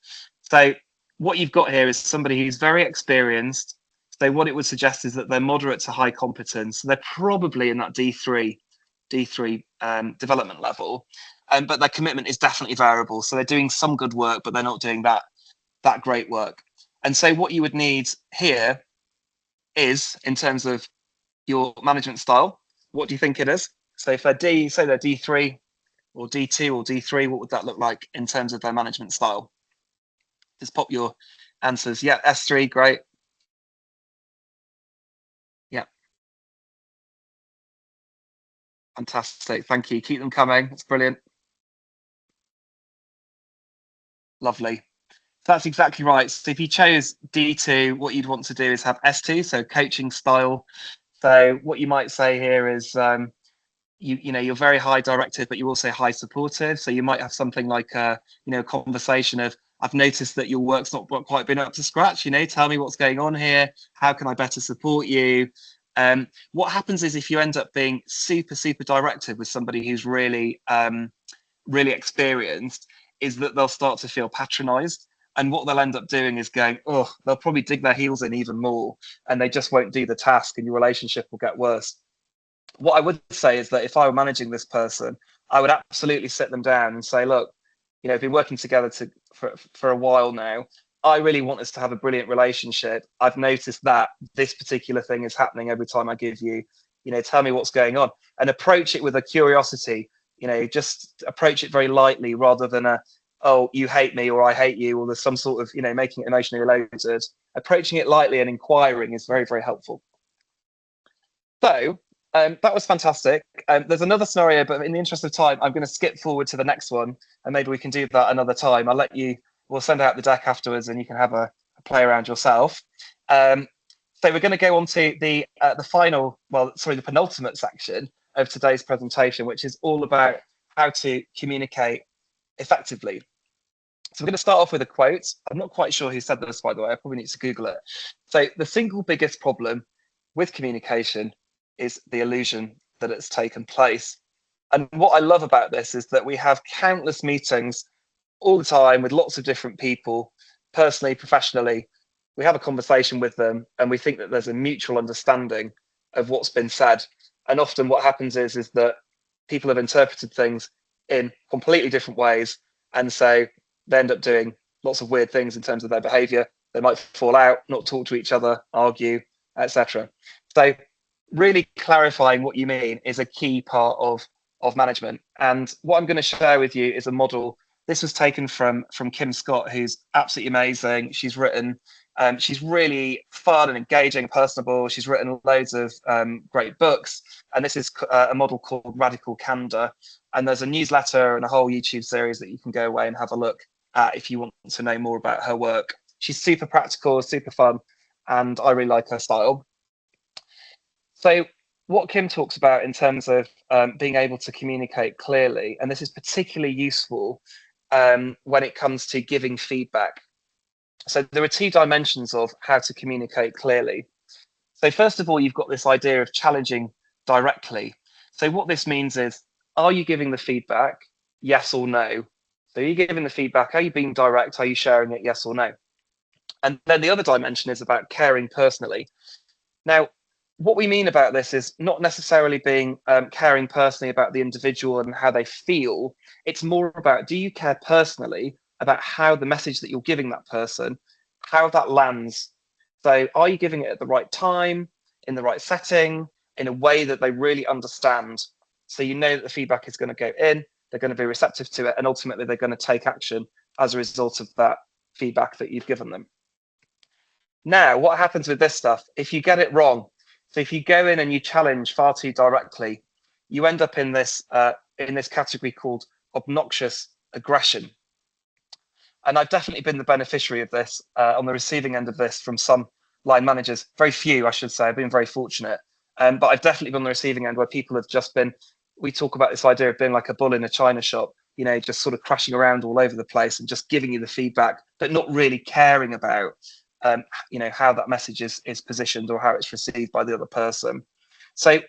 So what you've got here is somebody who's very experienced. So what it would suggest is that they're moderate to high competence. So they're probably in that D3 development level. But their commitment is definitely variable. So they're doing some good work, but they're not doing that great work. And so what you would need here is, in terms of your management style, what do you think it is? So if they're say they're D3 or D2 or D3, what would that look like in terms of their management style? Just pop your answers. Yeah, S3, great. Yeah. Fantastic. Thank you. Keep them coming. That's brilliant. Lovely. That's exactly right. So if you chose D2, what you'd want to do is have S2, so coaching style. So what you might say here is, you're very high directive, but you're also high supportive. So you might have something like a conversation of, I've noticed that your work's not quite been up to scratch. Tell me what's going on here. How can I better support you? What happens is, if you end up being super, super directive with somebody who's really, really experienced, is that they'll start to feel patronized. And what they'll end up doing is going, oh, they'll probably dig their heels in even more, and they just won't do the task, and your relationship will get worse. What I would say is that if I were managing this person, I would absolutely sit them down and say, look, we've been working together for a while now. I really want us to have a brilliant relationship. I've noticed that this particular thing is happening every time I give you, tell me what's going on, and approach it with a curiosity. Just approach it very lightly, rather than oh, you hate me, or I hate you, or there's some sort of, making it emotionally related. Approaching it lightly and inquiring is very, very helpful. So that was fantastic. There's another scenario, but in the interest of time, I'm going to skip forward to the next one, and maybe we can do that another time. I'll let you we'll send out the deck afterwards and you can have a play around yourself. So we're going to go on to the the penultimate section of today's presentation, which is all about how to communicate effectively. So we're going to start off with a quote. I'm not quite sure who said this, by the way. I probably need to Google it. So the single biggest problem with communication is the illusion that it's taken place. And what I love about this is that we have countless meetings all the time with lots of different people, personally, professionally. We have a conversation with them and we think that there's a mutual understanding of what's been said. And often what happens is that people have interpreted things in completely different ways. And so they end up doing lots of weird things in terms of their behavior. They might fall out, not talk to each other, argue, etc. So really clarifying what you mean is a key part of management. And what I'm going to share with you is a model. This was taken from Kim Scott, who's absolutely amazing. She's written, she's really fun and engaging, personable. She's written loads of great books. And this is a model called Radical Candor. And there's a newsletter and a whole YouTube series that you can go away and have a look at if you want to know more about her work. She's super practical, super fun, and I really like her style. So what Kim talks about in terms of being able to communicate clearly, and this is particularly useful when it comes to giving feedback. So there are two dimensions of how to communicate clearly. So first of all, you've got this idea of challenging directly. So what this means is, are you giving the feedback, yes or no? So are you giving the feedback, are you being direct, are you sharing it, yes or no? And then the other dimension is about caring personally. Now, what we mean about this is not necessarily being caring personally about the individual and how they feel. It's more about, do you care personally about how the message that you're giving that person, how that lands? So are you giving it at the right time, in the right setting, in a way that they really understand? So you know that the feedback is going to go in, they're going to be receptive to it, and ultimately they're going to take action as a result of that feedback that you've given them. Now, what happens with this stuff? If you get it wrong, so if you go in and you challenge far too directly, you end up in this category called obnoxious aggression. And I've definitely been the beneficiary of this on the receiving end of this from some line managers. Very few, I should say. I've been very fortunate. But I've definitely been on the receiving end where people have just been, we talk about this idea of being like a bull in a china shop, you know, just sort of crashing around all over the place and just giving you the feedback, but not really caring about you know, how that message is positioned or how it's received by the other person. So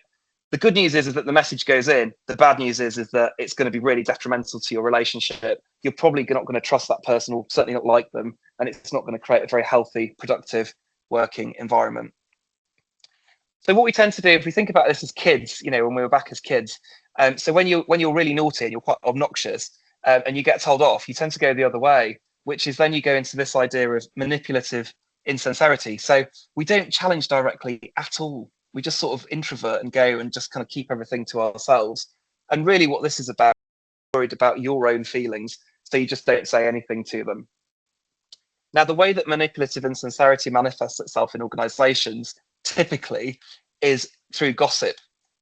the good news is that the message goes in. The bad news is that it's going to be really detrimental to your relationship. You're probably not going to trust that person or certainly not like them. And it's not going to create a very healthy, productive working environment. So what we tend to do, if we think about this as kids, you know, when we were back as kids, so when you're really naughty and you're quite obnoxious and you get told off, you tend to go the other way, which is then you go into this idea of manipulative insincerity. So we don't challenge directly at all. We just sort of introvert and go and just kind of keep everything to ourselves. And really what this is about, worried about your own feelings, so you just don't say anything to them. Now, the way that manipulative insincerity manifests itself in organizations typically is through gossip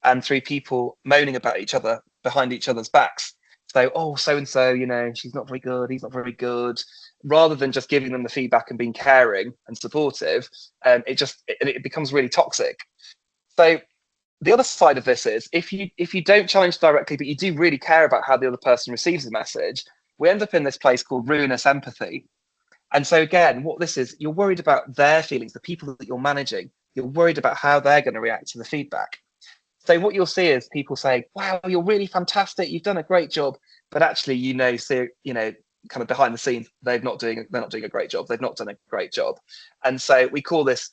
and through people moaning about each other behind each other's backs. So, oh, so-and-so, you know, she's not very good, he's not very good. Rather than just giving them the feedback and being caring and supportive, it becomes really toxic. So the other side of this is if you don't challenge directly, but you do really care about how the other person receives the message, we end up in this place called ruinous empathy. And so again, what this is, you're worried about their feelings, the people that you're managing. You're worried about how they're going to react to the feedback. So what you'll see is people saying, wow, you're really fantastic, you've done a great job. But actually, kind of behind the scenes, they're not doing a great job. They've not done a great job. And so we call this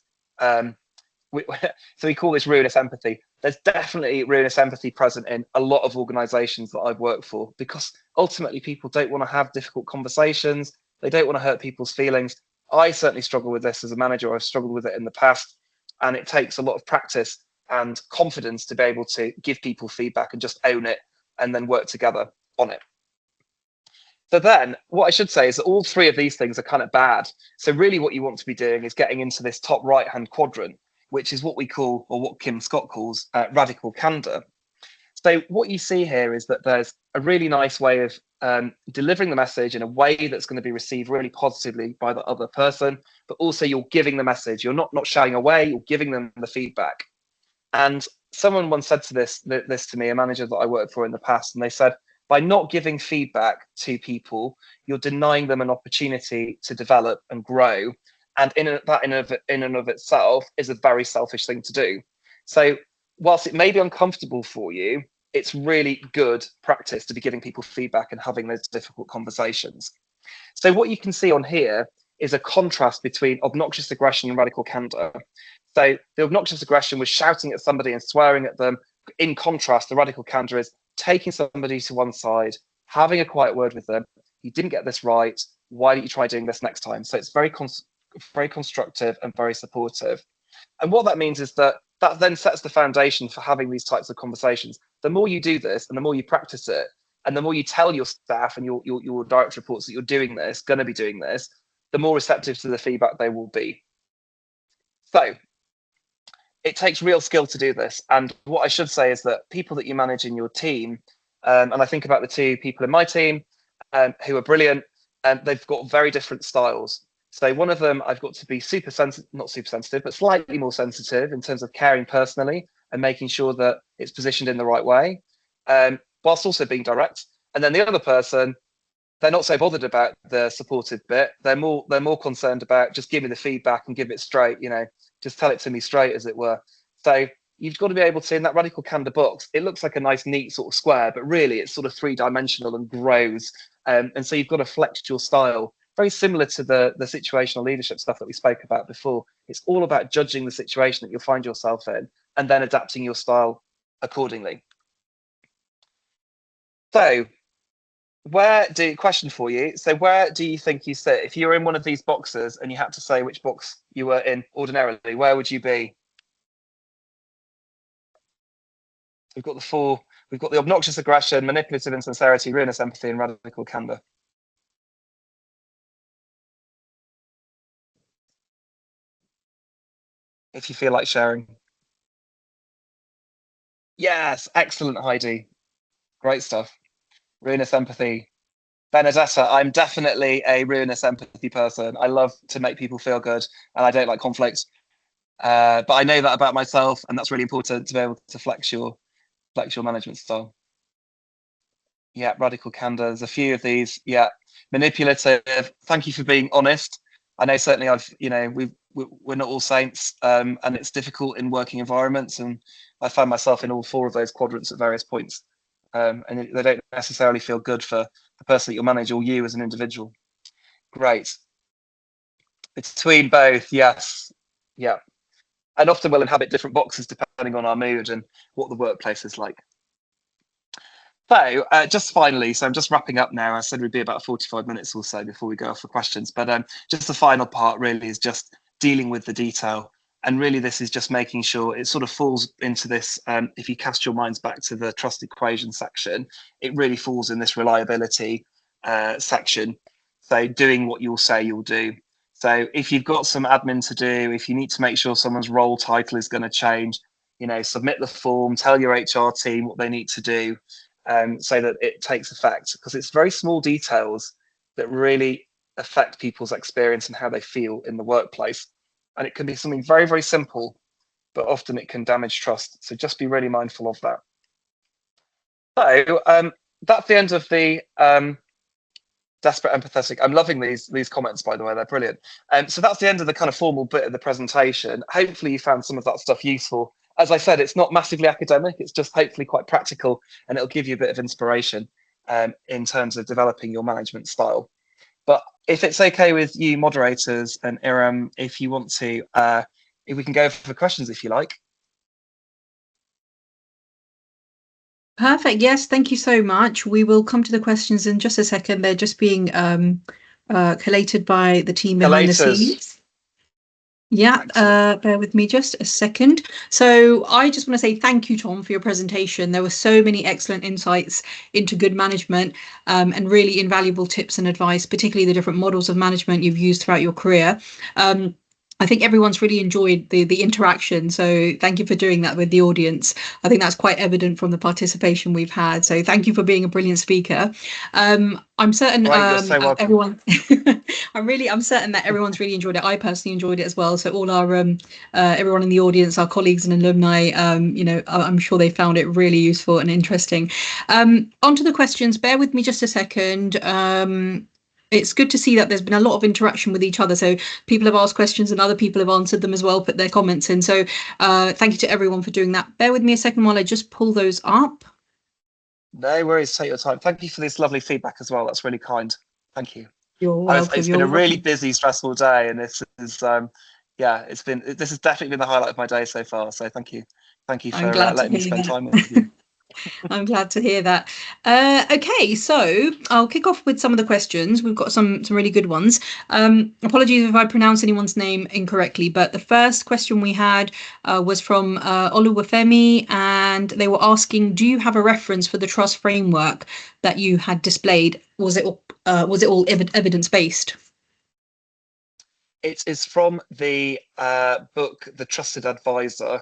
we call this ruinous empathy. There's definitely ruinous empathy present in a lot of organizations that I've worked for, because ultimately people don't want to have difficult conversations. They don't want to hurt people's feelings. I certainly struggle with this as a manager. I've struggled with it in the past, and it takes a lot of practice and confidence to be able to give people feedback and just own it and then work together on it. So then what I should say is that all three of these things are kind of bad. So really what you want to be doing is getting into this top right-hand quadrant, which is what we call, or what Kim Scott calls, radical candor. So what you see here is that there's a really nice way of delivering the message in a way that's going to be received really positively by the other person, but also you're giving the message. You're not shying away, you're giving them the feedback. And someone once said this to me, a manager that I worked for in the past, and they said, by not giving feedback to people, you're denying them an opportunity to develop and grow. And in and of itself is a very selfish thing to do. So whilst it may be uncomfortable for you, it's really good practice to be giving people feedback and having those difficult conversations. So what you can see on here is a contrast between obnoxious aggression and radical candor. So the obnoxious aggression was shouting at somebody and swearing at them. In contrast, the radical candor is taking somebody to one side, having a quiet word with them. You didn't get this right. Why don't you try doing this next time? So it's very constructive and very supportive. And what that means is that then sets the foundation for having these types of conversations. The more you do this and the more you practice it, and the more you tell your staff and your direct reports that you're doing this, going to be doing this, the more receptive to the feedback they will be. So it takes real skill to do this. And what I should say is that people that you manage in your team, and I think about the two people in my team who are brilliant, and they've got very different styles. So one of them, I've got to be not super sensitive, but slightly more sensitive in terms of caring personally and making sure that it's positioned in the right way, whilst also being direct. And then the other person, they're not so bothered about the supportive bit. They're more concerned about just give me the feedback and give it straight, just tell it to me straight, as it were. So you've got to be able to, in that radical candor box, it looks like a nice, neat sort of square, but really it's sort of three-dimensional and grows. And so you've got to flex your style. Very similar to the situational leadership stuff that we spoke about before. It's all about judging the situation that you'll find yourself in and then adapting your style accordingly. So question for you. So where do you think you sit? If you were in one of these boxes and you had to say which box you were in ordinarily, where would you be? We've got the four. We've got the obnoxious aggression, manipulative insincerity, ruinous empathy, and radical candor. If you feel like sharing. Yes, excellent, Heidi. Great stuff. Ruinous empathy. Benedetta, I'm definitely a ruinous empathy person. I love to make people feel good, and I don't like conflict. But I know that about myself, and that's really important to be able to flex your management style. Yeah, radical candor. There's a few of these. Yeah, manipulative. Thank you for being honest. I know certainly we're not all saints, and it's difficult in working environments, and I find myself in all four of those quadrants at various points, and they don't necessarily feel good for the person that you'll manage or you as an individual. Great. Between both, yes, yeah, and often we'll inhabit different boxes depending on our mood and what the workplace is like. So just finally, so I'm just wrapping up now. I said we'd be about 45 minutes or so before we go off for questions, but just the final part really is just dealing with the detail. And really this is just making sure it sort of falls into this, if you cast your minds back to the trust equation section, it really falls in this reliability section. So doing what you'll say you'll do. So if you've got some admin to do, if you need to make sure someone's role title is going to change, submit the form, tell your HR team what they need to do. So that it takes effect, because it's very small details that really affect people's experience and how they feel in the workplace. And it can be something very, very simple, but often it can damage trust. So just be really mindful of that. So that's the end of the desperate empathetic. I'm loving these comments, by the way, they're brilliant. So that's the end of the kind of formal bit of the presentation. Hopefully you found some of that stuff useful. As I said, it's not massively academic, it's just hopefully quite practical, and it'll give you a bit of inspiration in terms of developing your management style. But if it's okay with you moderators and Iram, if you want to, if we can go for questions, if you like. Perfect. Yes, thank you so much. We will come to the questions in just a second. They're just being collated by the team behind the scenes. Yeah, bear with me just a second. So I just want to say thank you, Tom, for your presentation. There were so many excellent insights into good management and really invaluable tips and advice, particularly the different models of management you've used throughout your career. I think everyone's really enjoyed the interaction. So thank you for doing that with the audience. I think that's quite evident from the participation we've had. So thank you for being a brilliant speaker. I'm certain Great, you're so welcome. everyone. I'm certain that everyone's really enjoyed it. I personally enjoyed it as well. So all our everyone in the audience, our colleagues and alumni, I'm sure they found it really useful and interesting. Onto the questions. Bear with me just a second. It's good to see that there's been a lot of interaction with each other. So people have asked questions and other people have answered them as well, put their comments in. So thank you to everyone for doing that. Bear with me a second while I just pull those up. No worries, take your time. Thank you for this lovely feedback as well. That's really kind. Thank you. You're welcome. It's been a really busy, stressful day, and this is this has definitely been the highlight of my day so far. So thank you for letting me spend time with you. I'm glad to hear that. Okay, so I'll kick off with some of the questions. We've got some really good ones. Apologies if I pronounce anyone's name incorrectly, but the first question we had was from Oluwafemi, and they were asking, do you have a reference for the trust framework that you had displayed? Was it all evidence-based? It is from the book, The Trusted Advisor.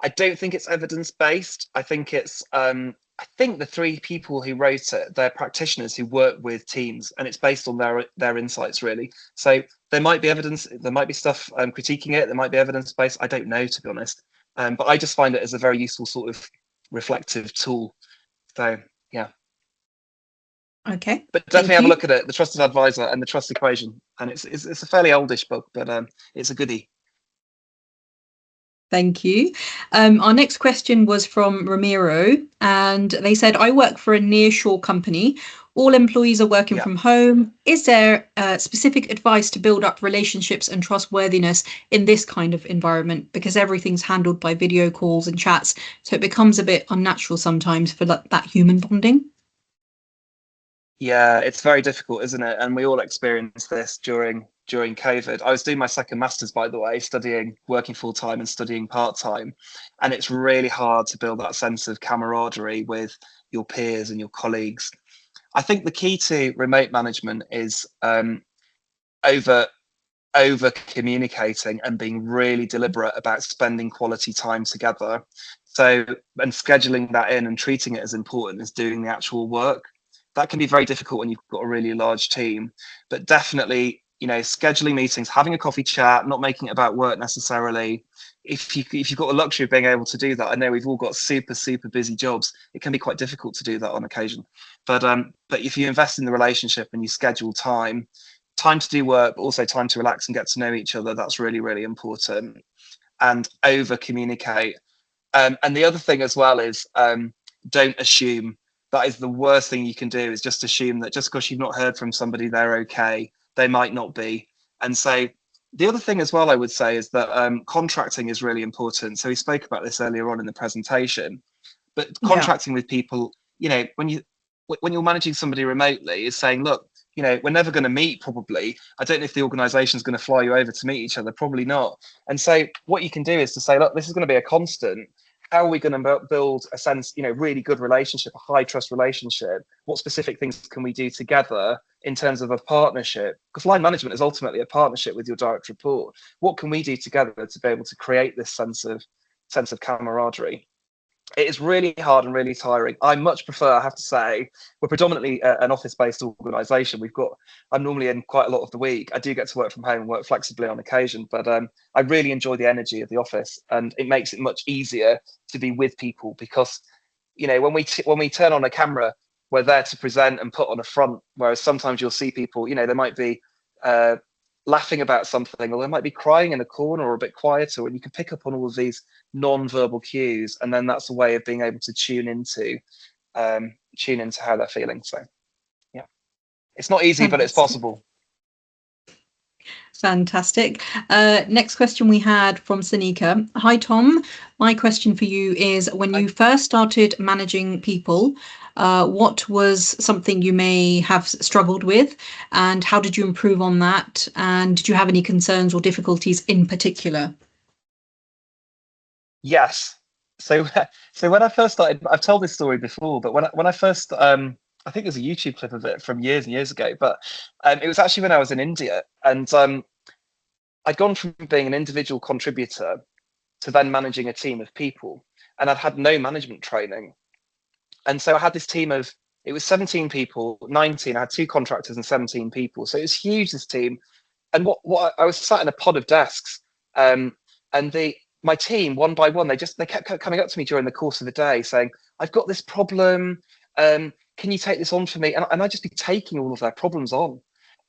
I don't think it's evidence-based. I think it's, I think the three people who wrote it, they're practitioners who work with teams, and it's based on their insights, really. So there might be evidence, there might be stuff critiquing it, there might be evidence-based. I don't know, to be honest. But I just find it as a very useful sort of reflective tool. So, yeah. Okay. But definitely have a look at it, The Trusted Advisor and the Trust Equation. And it's a fairly oldish book, but it's a goodie. Thank you. Our next question was from Ramiro, and they said, I work for a nearshore company. All employees are working from home. Is there specific advice to build up relationships and trustworthiness in this kind of environment? Because everything's handled by video calls and chats, so it becomes a bit unnatural sometimes for that human bonding. Yeah, it's very difficult, isn't it? And we all experienced this during COVID. I was doing my second master's, by the way, working full time and studying part time. And it's really hard to build that sense of camaraderie with your peers and your colleagues. I think the key to remote management is over communicating and being really deliberate about spending quality time together. So, and scheduling that in and treating it as important as doing the actual work. That can be very difficult when you've got a really large team, but definitely, scheduling meetings, having a coffee chat, not making it about work necessarily. If you've got the luxury of being able to do that, I know we've all got super busy jobs. It can be quite difficult to do that on occasion, but if you invest in the relationship and you schedule time to do work, but also time to relax and get to know each other, that's really important. And over communicate. And the other thing as well is don't assume. That is the worst thing you can do, is just assume that just because you've not heard from somebody, they're okay. They might not be. And so the other thing as well, I would say, is that contracting is really important. So we spoke about this earlier on in the presentation, but contracting with people, when you're managing somebody remotely, is saying, look, we're never going to meet probably. I don't know if the organization is going to fly you over to meet each other, probably not. And so what you can do is to say, look, this is going to be a constant. How are we going to build a sense, really good relationship, a high trust relationship? What specific things can we do together in terms of a partnership? Because line management is ultimately a partnership with your direct report. What can we do together to be able to create this sense of camaraderie? It is really hard and really tiring. I much prefer, I have to say, we're predominantly an office-based organisation. I'm normally in quite a lot of the week. I do get to work from home and work flexibly on occasion, but I really enjoy the energy of the office, and it makes it much easier to be with people because, when we turn on a camera, we're there to present and put on a front, whereas sometimes you'll see people, they might be laughing about something, or they might be crying in a corner or a bit quieter, and you can pick up on all of these non-verbal cues, and then that's a way of being able to tune into how they're feeling. So yeah, it's not easy, but it's possible. Fantastic. Next question we had from Sanika. Hi, Tom. My question for you is, when you first started managing people, what was something you may have struggled with, and how did you improve on that? And did you have any concerns or difficulties in particular? Yes. So when I first started, I've told this story before, but when I first, I think there's a YouTube clip of it from years and years ago, but it was actually when I was in India, and I'd gone from being an individual contributor to then managing a team of people, and I'd had no management training. And so I had this team of, it was 17 people, 19, I had 2 contractors and 17 people. So it was huge, this team. And what I was sat in a pod of desks, and my team, one by one, they kept coming up to me during the course of the day saying, I've got this problem, can you take this on for me? And I'd just be taking all of their problems on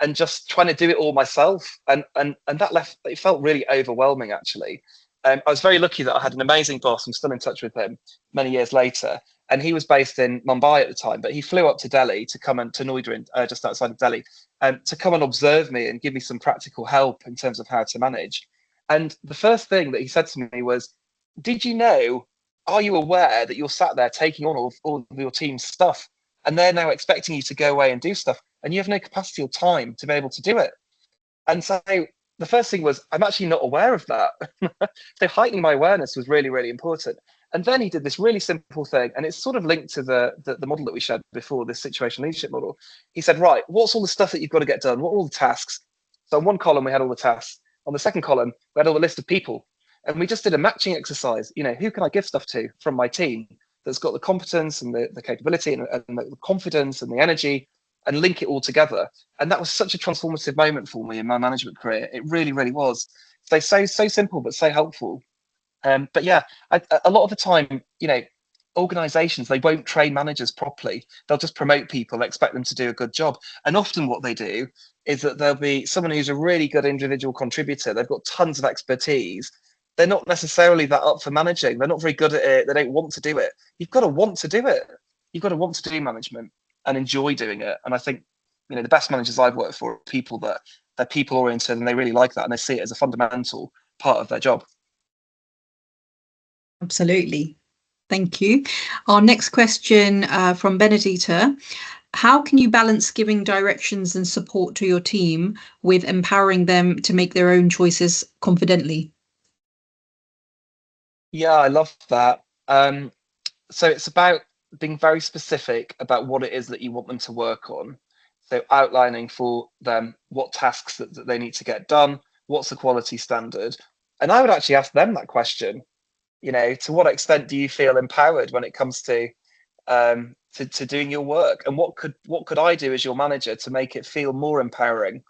and just trying to do it all myself. And that it felt really overwhelming, actually. I was very lucky that I had an amazing boss. I'm still in touch with him many years later. And he was based in Mumbai at the time, but he flew up to Delhi to come to Noida, just outside of Delhi, to come and observe me and give me some practical help in terms of how to manage. And the first thing that he said to me was, did you know, are you aware that you're sat there taking on all of your team's stuff, and they're now expecting you to go away and do stuff, and you have no capacity or time to be able to do it? And so the first thing was, I'm actually not aware of that. So heightening my awareness was really, really important. And then he did this really simple thing, and it's sort of linked to the model that we shared before, this situation leadership model. He said, right, what's all the stuff that you've got to get done? What are all the tasks? So on one column, we had all the tasks. On the second column, we had all the list of people. And we just did a matching exercise. You know, who can I give stuff to from my team that's got the competence and the capability and the confidence and the energy, and link it all together. And that was such a transformative moment for me in my management career. It really, really was. So simple, but so helpful. But yeah, a lot of the time, you know, organizations, they won't train managers properly. They'll just promote people, expect them to do a good job. And often what they do is that there'll be someone who's a really good individual contributor. They've got tons of expertise. They're not necessarily that up for managing. They're not very good at it. They don't want to do it. You've got to want to do it. You've got to want to do management and enjoy doing it. And I think, you know, the best managers I've worked for are people that they're people oriented and they really like that, and they see it as a fundamental part of their job. Absolutely. Thank you. Our next question from Benedita. How can you balance giving directions and support to your team with empowering them to make their own choices confidently? Yeah, I love that. So it's about being very specific about what it is that you want them to work on. So outlining for them what tasks that they need to get done, what's the quality standard. And I would actually ask them that question. You know, to what extent do you feel empowered when it comes to doing your work, and what could I do as your manager to make it feel more empowering?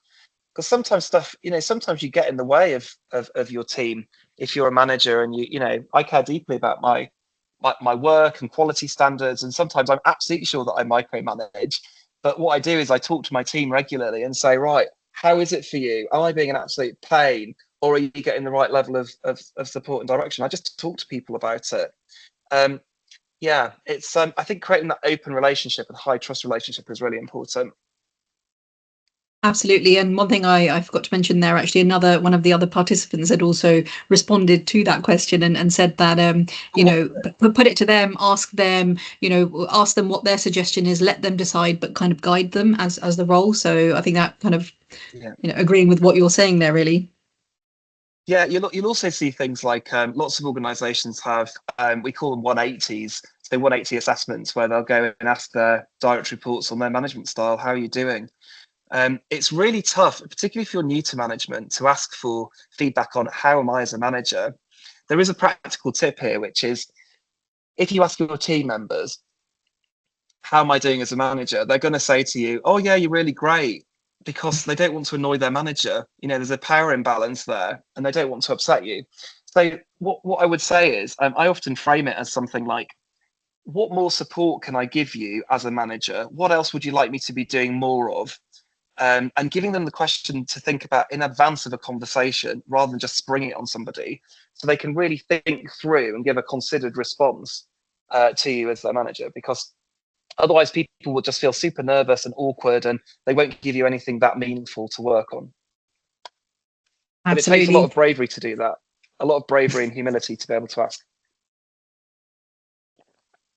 Because sometimes stuff, you know, sometimes you get in the way of your team if you're a manager, and you know, I care deeply about my work and quality standards, and sometimes I'm absolutely sure that I micromanage. But what I do is I talk to my team regularly and say, right, how is it for you? Am I being an absolute pain? Or are you getting the right level of support and direction? I just talk to people about it. Yeah, it's I think creating that open relationship and high trust relationship is really important. Absolutely. And one thing I forgot to mention there, actually, one of the other participants had also responded to that question and said that, you know, put it to them, ask them, you know, ask them what their suggestion is, let them decide, but kind of guide them as the role. So I think that kind of, Yeah. you know, agreeing with what you're saying there, really. Yeah, you'll also see things like lots of organisations have we call them 180s, so 180 assessments, where they'll go and ask their direct reports on their management style. How are you doing? It's really tough, particularly if you're new to management, to ask for feedback on how am I as a manager. There is a practical tip here, which is if you ask your team members, how am I doing as a manager? They're going to say to you, oh yeah, you're really great, because they don't want to annoy their manager. You know, there's a power imbalance there and they don't want to upset you. So what I would say is I often frame it as something like, what more support can I give you as a manager? What else would you like me to be doing more of? And giving them the question to think about in advance of a conversation rather than just springing it on somebody, so they can really think through and give a considered response to you as their manager. Because otherwise, people will just feel super nervous and awkward, and they won't give you anything that meaningful to work on. But it takes a lot of bravery to do that, a lot of bravery and humility to be able to ask.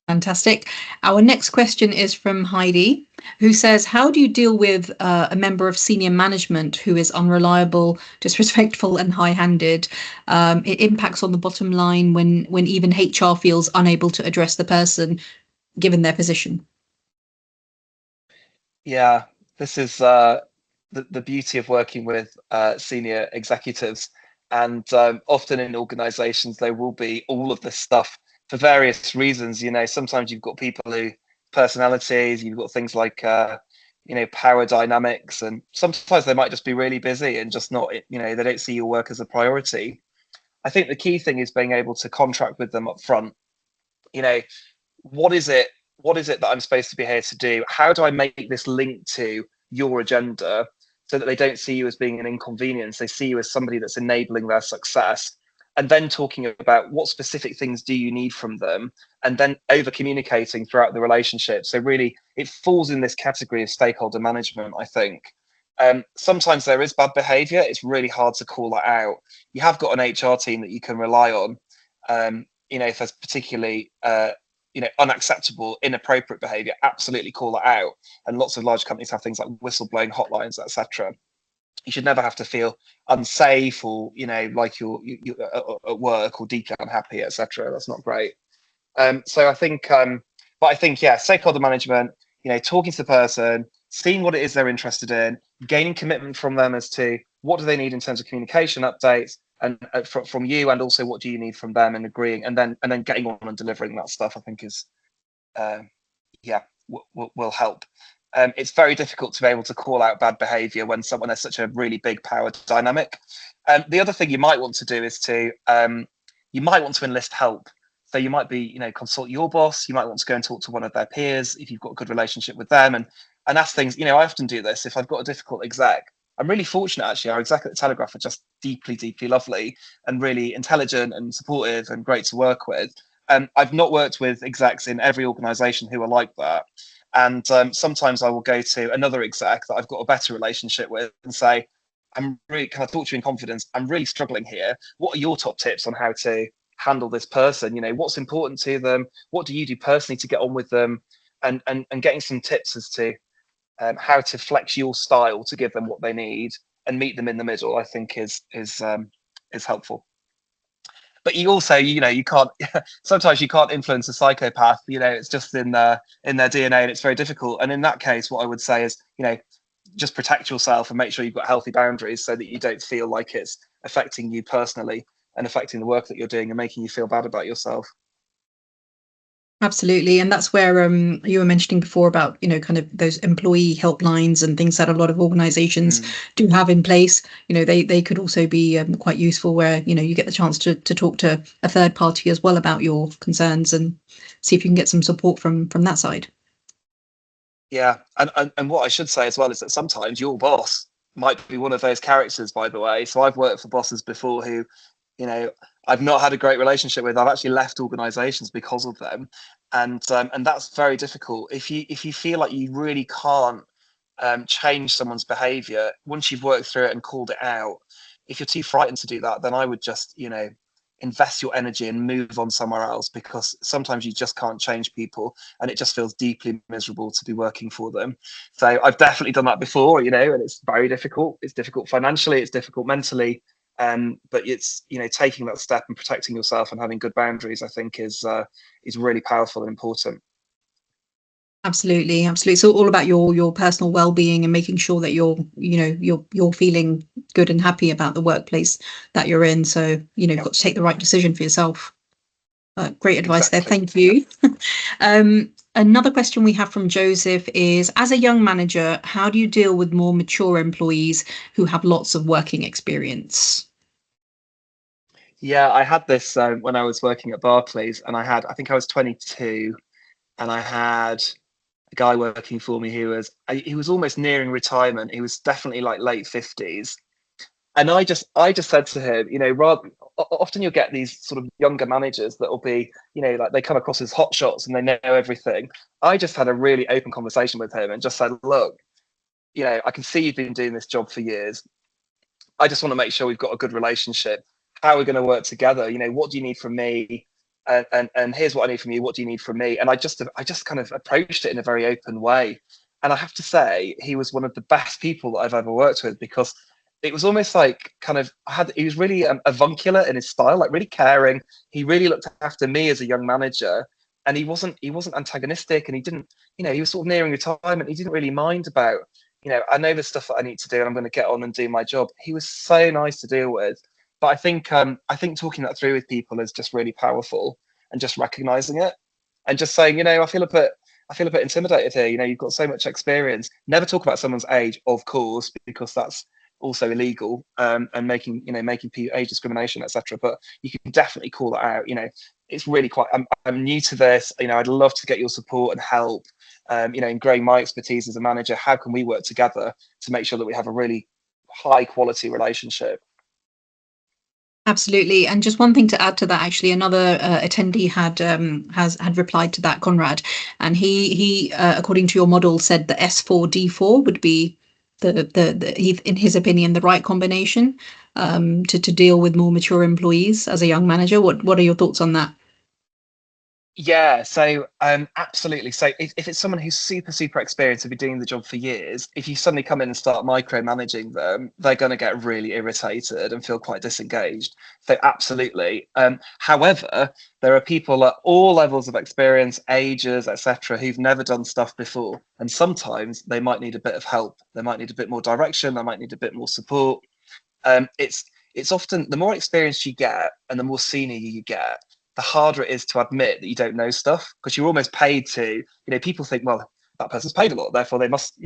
Fantastic. Our next question is from Heidi, who says, how do you deal with a member of senior management who is unreliable, disrespectful and high-handed? It impacts on the bottom line when even HR feels unable to address the person given their position. Yeah, this is the beauty of working with senior executives. And often in organizations, there will be all of this stuff for various reasons. Sometimes you've got people who personalities, you've got things like, power dynamics, and sometimes they might just be really busy and just not, they don't see your work as a priority. I think the key thing is being able to contract with them up front. What is it? What is it that I'm supposed to be here to do? How do I make this link to your agenda so that they don't see you as being an inconvenience? They see you as somebody that's enabling their success. And then talking about what specific things do you need from them, and then over communicating throughout the relationship. So really, it falls in this category of stakeholder management, I think. Sometimes there is bad behavior. It's really hard to call that out. You have got an HR team that you can rely on. If there's particularly unacceptable, inappropriate behavior, absolutely call that out. And lots of large companies have things like whistleblowing hotlines, etc. You should never have to feel unsafe or, like you're at work or deeply unhappy, etc. That's not great. So I think, but I think, yeah, stakeholder management, talking to the person, seeing what it is they're interested in, gaining commitment from them as to what do they need in terms of communication updates, and from you, and also what do you need from them, and agreeing, and then getting on and delivering that stuff, I think is, will help. It's very difficult to be able to call out bad behavior when someone has such a really big power dynamic. The other thing you might want to do is to, you might want to enlist help. So you might be, consult your boss. You might want to go and talk to one of their peers if you've got a good relationship with them, and ask things. I often do this if I've got a difficult exec. I'm really fortunate, actually. Our exec at the Telegraph are just deeply, deeply lovely and really intelligent and supportive and great to work with. I've not worked with execs in every organisation who are like that. And sometimes I will go to another exec that I've got a better relationship with and say, can I talk to you in confidence? I'm really struggling here. What are your top tips on how to handle this person? What's important to them? What do you do personally to get on with them? And getting some tips as to how to flex your style to give them what they need and meet them in the middle, I think is helpful. But you also, you can't. Sometimes you can't influence a psychopath. It's just in their DNA, and it's very difficult. And in that case, what I would say is, just protect yourself and make sure you've got healthy boundaries so that you don't feel like it's affecting you personally and affecting the work that you're doing and making you feel bad about yourself. Absolutely. And that's where you were mentioning before about, kind of those employee helplines and things that a lot of organizations do have in place. They could also be quite useful where, you get the chance to talk to a third party as well about your concerns and see if you can get some support from that side. Yeah. And what I should say as well is that sometimes your boss might be one of those characters, by the way. So I've worked for bosses before who, I've not had a great relationship with. I've actually left organizations because of them. And that's very difficult. If you feel like you really can't change someone's behavior once you've worked through it and called it out, if you're too frightened to do that, then I would just, invest your energy and move on somewhere else, because sometimes you just can't change people and it just feels deeply miserable to be working for them. So I've definitely done that before, and it's very difficult. It's difficult financially, it's difficult mentally. But it's, taking that step and protecting yourself and having good boundaries, I think is really powerful and important. Absolutely. So all about your personal well-being and making sure that you're feeling good and happy about the workplace that you're in. So, you've got to take the right decision for yourself. Great advice there. Thank you. Another question we have from Joseph is, as a young manager, how do you deal with more mature employees who have lots of working experience? Yeah, I had this when I was working at Barclays, and I think I was 22, and I had a guy working for me who was almost nearing retirement. He was definitely like late 50s. And I just said to him, often you'll get these sort of younger managers that will be, like they come across as hot shots and they know everything. I just had a really open conversation with him and just said, look, I can see you've been doing this job for years. I just want to make sure we've got a good relationship. How are we going to work together? What do you need from me? And here's what I need from you. What do you need from me? And I just kind of approached it in a very open way. And I have to say, he was one of the best people that I've ever worked with, because it was almost like he was really avuncular in his style, like really caring. He really looked after me as a young manager, and he wasn't antagonistic, and he didn't, he was sort of nearing retirement. He didn't really mind about, I know the stuff that I need to do and I'm going to get on and do my job. He was so nice to deal with. But I think talking that through with people is just really powerful, and just recognizing it and just saying, I feel a bit intimidated here. You've got so much experience. Never talk about someone's age, of course, because that's also illegal, and making age discrimination, etc. But you can definitely call that out. It's really quite. I'm new to this. I'd love to get your support and help. In growing my expertise as a manager, how can we work together to make sure that we have a really high quality relationship? Absolutely. And just one thing to add to that, actually, another attendee had replied to that, Conrad, and he according to your model, said the S4D4 would be in his opinion, the right combination to deal with more mature employees as a young manager. What are your thoughts on that? Yeah, so absolutely. So if it's someone who's super, super experienced, have been doing the job for years, if you suddenly come in and start micromanaging them, they're going to get really irritated and feel quite disengaged. So absolutely. However, there are people at all levels of experience, ages, etc., who've never done stuff before, and sometimes they might need a bit of help. They might need a bit more direction. They might need a bit more support. It's often the more experience you get and the more senior you get, the harder it is to admit that you don't know stuff, because you're almost paid to, people think, well, that person's paid a lot, therefore they must,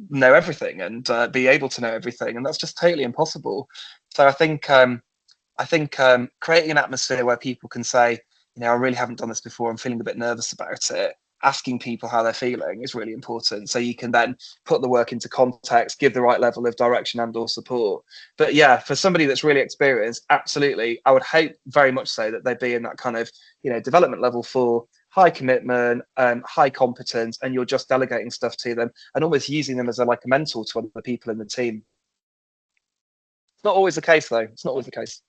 know everything and be able to know everything. And that's just totally impossible. So I think creating an atmosphere where people can say, I really haven't done this before, I'm feeling a bit nervous about it. Asking people how they're feeling is really important. So you can then put the work into context, give the right level of direction and or support. But yeah, for somebody that's really experienced, absolutely, I would hope very much so that they'd be in that kind of, development level for high commitment, high competence, and you're just delegating stuff to them and almost using them as a mentor to other people in the team. It's not always the case, though. It's not always the case.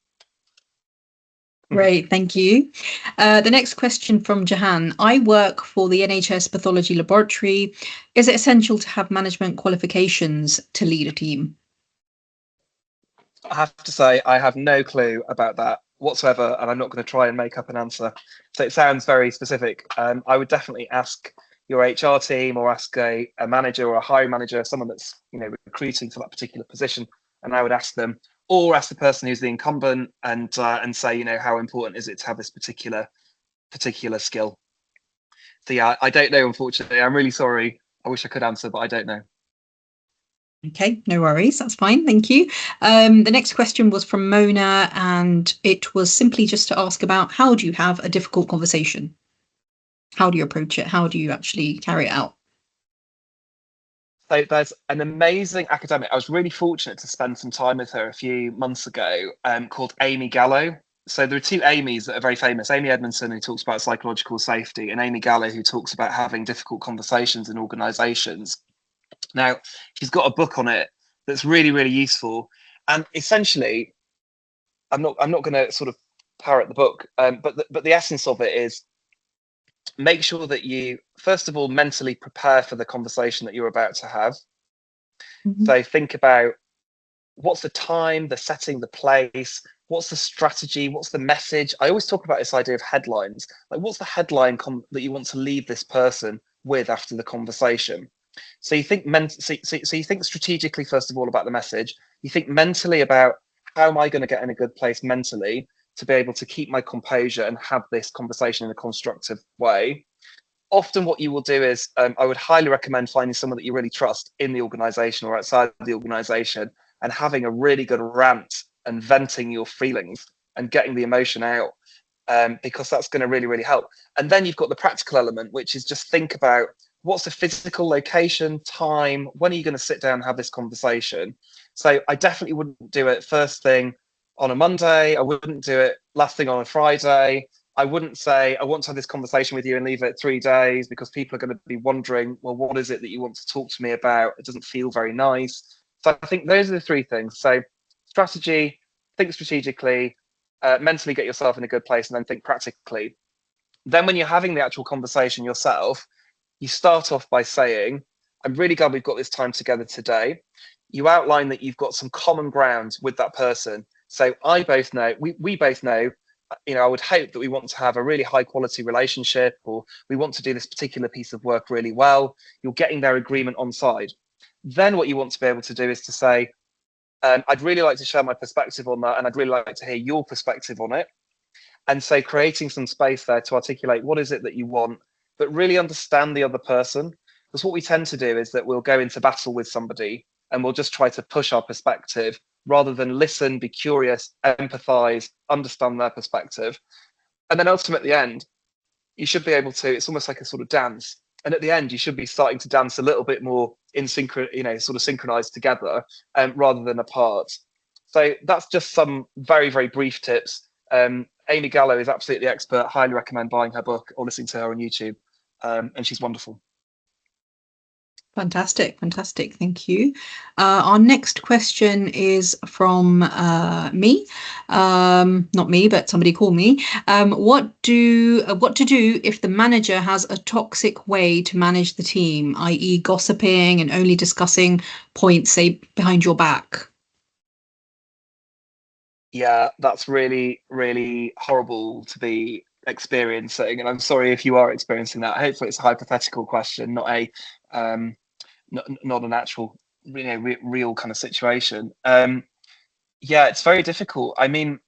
Great, thank you. The next question from Jahan. I work for the NHS Pathology Laboratory. Is it essential to have management qualifications to lead a team? I have to say, I have no clue about that whatsoever, and I'm not going to try and make up an answer. So it sounds very specific. I would definitely ask your HR team, or ask a manager or a hiring manager, someone that's recruiting for that particular position, and I would ask them, or ask the person who's the incumbent, and say, how important is it to have this particular skill. So yeah, I don't know, unfortunately. I'm really sorry. I wish I could answer, but I don't know. Okay, no worries. That's fine. Thank you. The next question was from Mona, and it was simply just to ask about, how do you have a difficult conversation? How do you approach it? How do you actually carry it out? So there's an amazing academic. I was really fortunate to spend some time with her a few months ago, called Amy Gallo. So there are two Amy's that are very famous. Amy Edmondson, who talks about psychological safety, and Amy Gallo, who talks about having difficult conversations in organizations. Now, she's got a book on it that's really, really useful. And essentially, I'm not going to sort of parrot the book, but the essence of it is, make sure that you, first of all, mentally prepare for the conversation that you're about to have. Mm-hmm. So think about, what's the time, the setting, the place, what's the strategy, what's the message. I always talk about this idea of headlines. Like, what's the headline that you want to leave this person with after the conversation? So you think so you think strategically, first of all, about the message. You think mentally about, how am I going to get in a good place mentally to be able to keep my composure and have this conversation in a constructive way. Often what you will do is, I would highly recommend finding someone that you really trust in the organization or outside of the organization, and having a really good rant and venting your feelings and getting the emotion out, because that's going to really, really help. And then you've got the practical element, which is just think about, what's the physical location, time, when are you going to sit down and have this conversation? So I definitely wouldn't do it first thing on a Monday. I wouldn't do it last thing on a Friday. I wouldn't say, I want to have this conversation with you and leave it 3 days, because people are going to be wondering, well, what is it that you want to talk to me about? It doesn't feel very nice. So I think those are the 3 things. So strategy, think strategically, mentally get yourself in a good place, and then think practically. Then when you're having the actual conversation yourself, you start off by saying, I'm really glad we've got this time together today. You outline that you've got some common ground with that person. So we both know, I would hope that we want to have a really high quality relationship, or we want to do this particular piece of work really well. You're getting their agreement on side. Then what you want to be able to do is to say, I'd really like to share my perspective on that, and I'd really like to hear your perspective on it. And so creating some space there to articulate what is it that you want, but really understand the other person. Because what we tend to do is that we'll go into battle with somebody and we'll just try to push our perspective rather than listen, be curious, empathize, understand their perspective. And then ultimately at the end, you should be able to, it's almost like a sort of dance. And at the end, you should be starting to dance a little bit more in sort of synchronized together, rather than apart. So that's just some very, very brief tips. Amy Gallo is absolutely expert. Highly recommend buying her book or listening to her on YouTube. And she's wonderful. Fantastic. Thank you. Our next question is from me. Not me, but somebody call me. What to do if the manager has a toxic way to manage the team, i.e. gossiping and only discussing points, say, behind your back? Yeah, that's really, really horrible to be experiencing. And I'm sorry if you are experiencing that. Hopefully it's a hypothetical question, not a not an actual real kind of situation. Yeah, it's very difficult. I mean,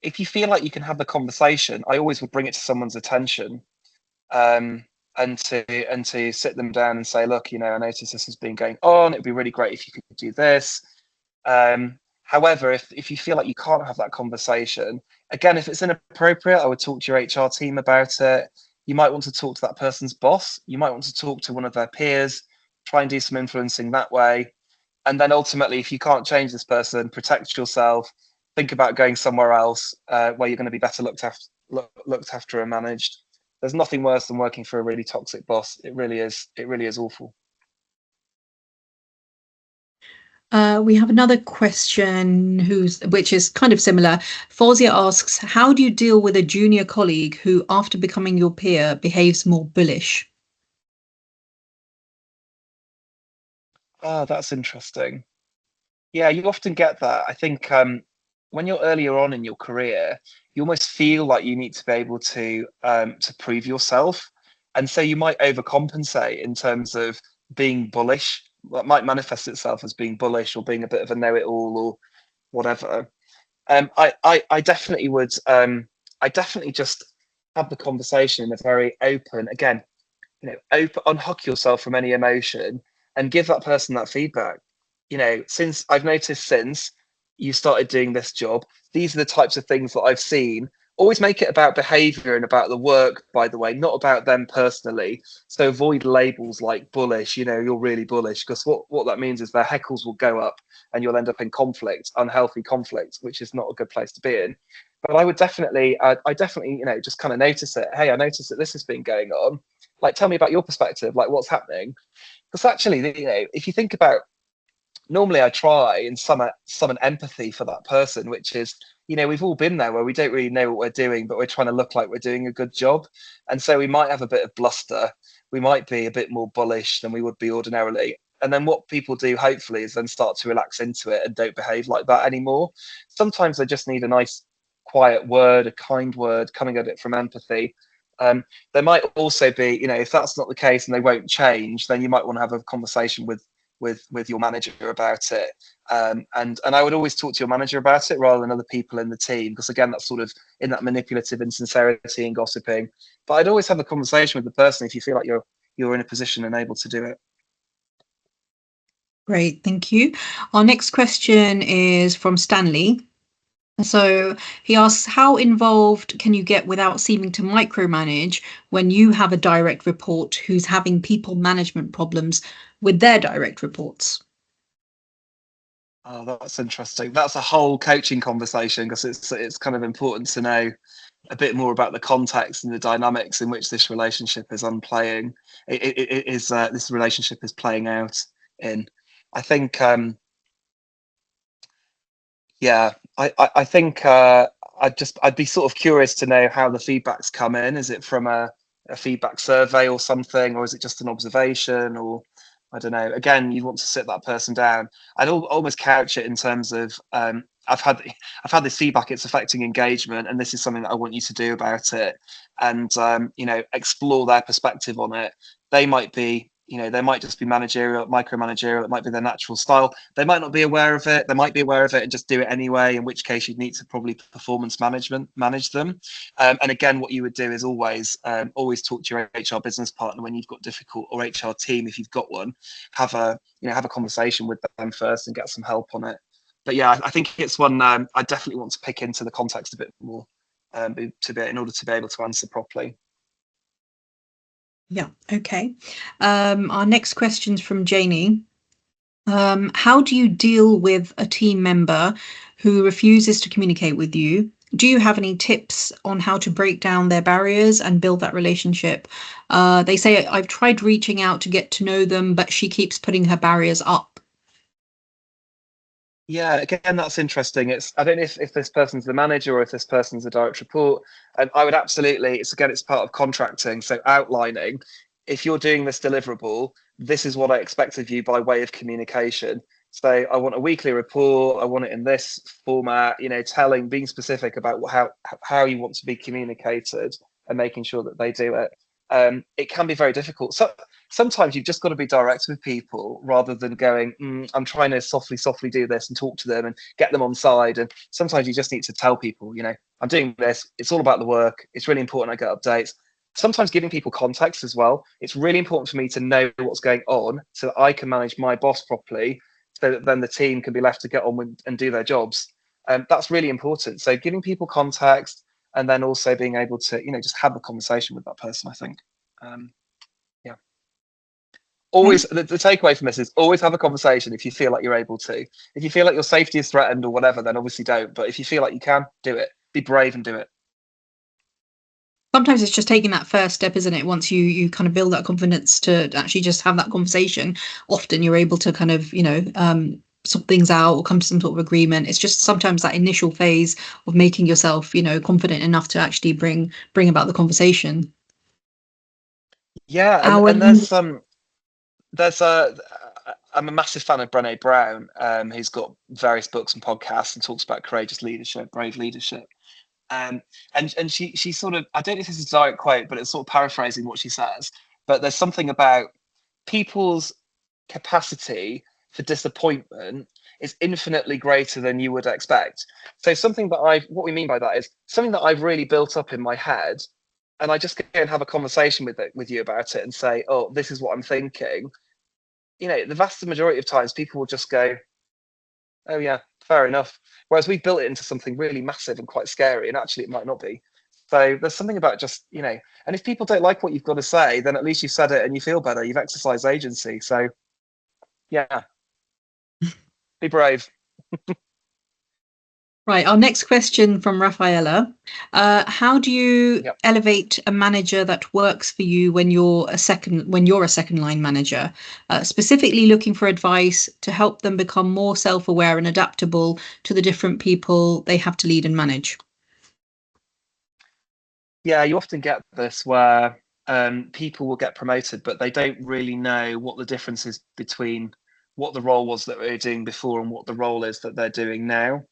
if you feel like you can have the conversation, I always would bring it to someone's attention, and to sit them down and say, look, I noticed this has been going on. It'd be really great if you could do this. However, if you feel like you can't have that conversation, again, if it's inappropriate, I would talk to your HR team about it. You might want to talk to that person's boss. You might want to talk to one of their peers, try and do some influencing that way. And then ultimately, if you can't change this person, protect yourself. Think about going somewhere else, where you're going to be better looked after and managed. There's nothing worse than working for a really toxic boss. It really is. It really is awful. We have another question which is kind of similar. Fawzia asks, how do you deal with a junior colleague who, after becoming your peer, behaves more bullish? Oh, that's interesting. Yeah, you often get that. I think when you're earlier on in your career, you almost feel like you need to be able to prove yourself, and so you might overcompensate in terms of being bullish. That might manifest itself as being bullish or being a bit of a know-it-all or whatever. I definitely would. I definitely just have the conversation in a very open, again, unhook yourself from any emotion and give that person that feedback. Since I've noticed since you started doing this job, these are the types of things that I've seen. Always make it about behavior and about the work, by the way, not about them personally. So avoid labels like bullish, you're really bullish, because what that means is their heckles will go up and you'll end up in conflict, unhealthy conflict, which is not a good place to be in. But I definitely, just kind of notice it. Hey, I noticed that this has been going on. Like, tell me about your perspective, like what's happening. Because actually, if you think about, normally I try and summon empathy for that person, which is, we've all been there where we don't really know what we're doing, but we're trying to look like we're doing a good job. And so we might have a bit of bluster. We might be a bit more bullish than we would be ordinarily. And then what people do, hopefully, is then start to relax into it and don't behave like that anymore. Sometimes they just need a nice, quiet word, a kind word, coming at it from empathy. There might also be, if that's not the case and they won't change, then you might want to have a conversation with your manager about it. And I would always talk to your manager about it rather than other people in the team, because again, that's sort of in that manipulative insincerity and gossiping. But I'd always have a conversation with the person if you feel like you're in a position and able to do it. Great, thank you. Our next question is from Stanley. So he asks, how involved can you get without seeming to micromanage when you have a direct report who's having people management problems with their direct reports? Oh, that's interesting. That's a whole coaching conversation, because it's kind of important to know a bit more about the context and the dynamics in which this relationship is unplaying. This relationship is playing out in. I think yeah, I think I'd be sort of curious to know how the feedback's come in. Is it from a feedback survey or something, or is it just an observation, or I don't know. Again, you want to sit that person down. I'd almost couch it in terms of I've had this feedback. It's affecting engagement, and this is something that I want you to do about it. And explore their perspective on it. They might be they might just be managerial, micromanagerial. It might be their natural style. They might not be aware of it. They might be aware of it and just do it anyway, in which case you'd need to probably performance manage them. And again, what you would do is always talk to your HR business partner when you've got difficult, or HR team, if you've got one, have a conversation with them first and get some help on it. But yeah, I think it's one I definitely want to pick into the context a bit more in order to be able to answer properly. Yeah, okay. Our next question's from Janie. How do you deal with a team member who refuses to communicate with you? Do you have any tips on how to break down their barriers and build that relationship? They say, I've tried reaching out to get to know them, but she keeps putting her barriers up. Yeah, again, that's interesting. I don't know if this person's the manager or if this person's a direct report. And I would absolutely, it's part of contracting. So outlining, if you're doing this deliverable, this is what I expect of you by way of communication. So I want a weekly report. I want it in this format, being specific about how you want to be communicated and making sure that they do it. It can be very difficult. So sometimes you've just got to be direct with people rather than going, I'm trying to softly do this and talk to them and get them on side. And sometimes you just need to tell people, I'm doing this. It's all about the work. It's really important I get updates. Sometimes giving people context as well. It's really important for me to know what's going on so that I can manage my boss properly, so that then the team can be left to get on with and do their jobs. That's really important. So giving people context, and then also being able to, just have a conversation with that person, I think. Yeah. Always, the takeaway from this is always have a conversation if you feel like you're able to. If you feel like your safety is threatened or whatever, then obviously don't. But if you feel like you can, do it. Be brave and do it. Sometimes it's just taking that first step, isn't it? Once you kind of build that confidence to actually just have that conversation, often you're able to kind of, sort things out or come to some sort of agreement. It's just sometimes that initial phase of making yourself, confident enough to actually bring about the conversation. Yeah, and I'm a massive fan of Brené Brown. Who's got various books and podcasts and talks about courageous leadership, brave leadership. And she sort of, I don't know if this is a direct quote, but it's sort of paraphrasing what she says. But there's something about people's capacity for disappointment is infinitely greater than you would expect. So what we mean by that is something that I've really built up in my head, and I just go and have a conversation with you about it and say, oh, this is what I'm thinking. The vast majority of times people will just go, oh yeah, fair enough. Whereas we've built it into something really massive and quite scary, and actually it might not be. So there's something about just, and if people don't like what you've got to say, then at least you've said it and you feel better. You've exercised agency. So yeah, be brave. Right, our next question from Rafaela. How do you elevate a manager that works for you when you're a second line manager? Specifically looking for advice to help them become more self-aware and adaptable to the different people they have to lead and manage. Yeah, you often get this where people will get promoted, but they don't really know what the difference is between what the role was that they were doing before and what the role is that they're doing now.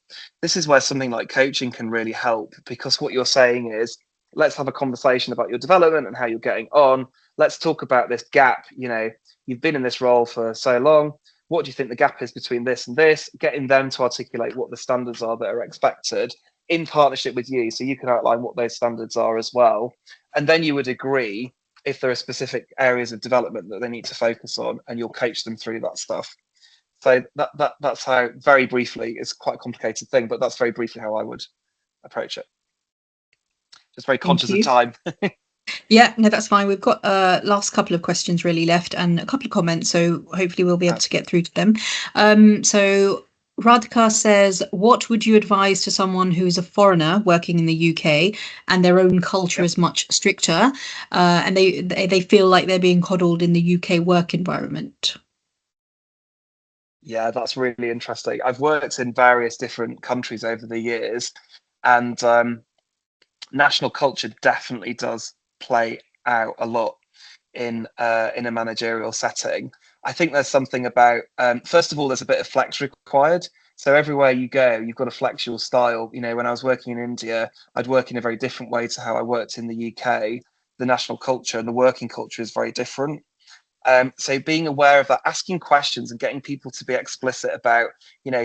This is where something like coaching can really help, because what you're saying is, let's have a conversation about your development and how you're getting on. Let's talk about this gap. You've been in this role for so long. What do you think the gap is between this and this? Getting them to articulate what the standards are that are expected in partnership with you, so you can outline what those standards are as well. And then you would agree if there are specific areas of development that they need to focus on, and you'll coach them through that stuff. So that's how, very briefly, it's quite a complicated thing, but that's very briefly how I would approach it. Just very conscious of time. Yeah, no, that's fine. We've got last couple of questions really left and a couple of comments, so hopefully we'll be able to get through to them. So Radhika says, what would you advise to someone who's a foreigner working in the UK and their own culture is much stricter, and they feel like they're being coddled in the UK work environment? Yeah, that's really interesting. I've worked in various different countries over the years, and national culture definitely does play out a lot in a managerial setting. I think there's something about, first of all, there's a bit of flex required. So everywhere you go, you've got to flex your style. When I was working in India, I'd work in a very different way to how I worked in the UK. The national culture and the working culture is very different. So being aware of that, asking questions and getting people to be explicit about,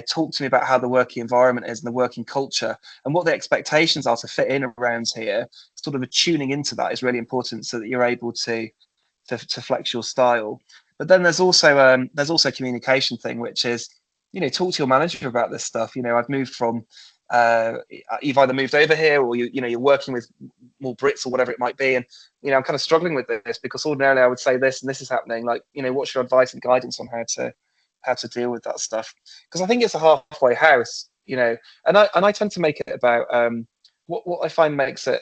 talk to me about how the working environment is and the working culture and what the expectations are to fit in around here. Sort of tuning into that is really important so that you're able to flex your style. But then there's also a communication thing, which is, talk to your manager about this stuff. I've moved from you've either moved over here or you're working with more Brits or whatever it might be, and I'm kind of struggling with this because ordinarily I would say this and this is happening. Like, what's your advice and guidance on how to deal with that stuff? Because I think it's a halfway house, and I tend to make it about what I find makes it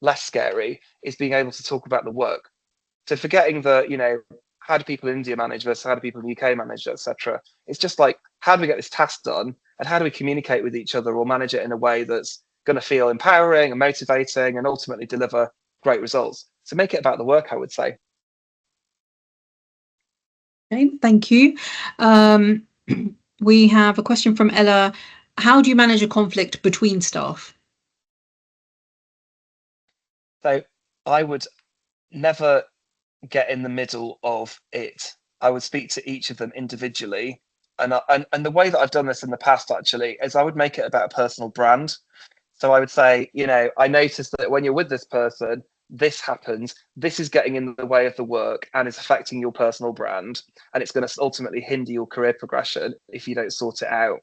less scary is being able to talk about the work. So forgetting the, how do people in India manage versus how do people in the UK manage, etc. It's just like, how do we get this task done and how do we communicate with each other or manage it in a way that's going to feel empowering and motivating and ultimately deliver great results. So make it about the work, I would say. Okay, thank you. We have a question from Ella. How do you manage a conflict between staff? So I would never get in the middle of it. I would speak to each of them individually. And the way that I've done this in the past actually is I would make it about a personal brand. So I would say, I noticed that when you're with this person, this happens, this is getting in the way of the work and it's affecting your personal brand. And it's going to ultimately hinder your career progression if you don't sort it out.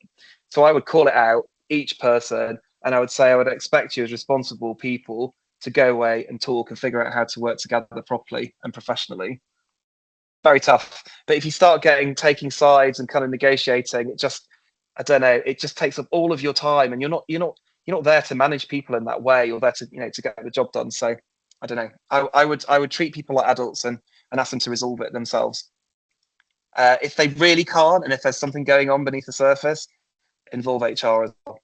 So I would call it out, each person, and I would say I would expect you as responsible people to go away and talk and figure out how to work together properly and professionally. Very tough. But if you start taking sides and kind of negotiating, it just, I don't know, it just takes up all of your time and you're not there to manage people in that way. You're there to, to get the job done. So I don't know. I would treat people like adults and ask them to resolve it themselves. If they really can't, and if there's something going on beneath the surface, involve HR as well.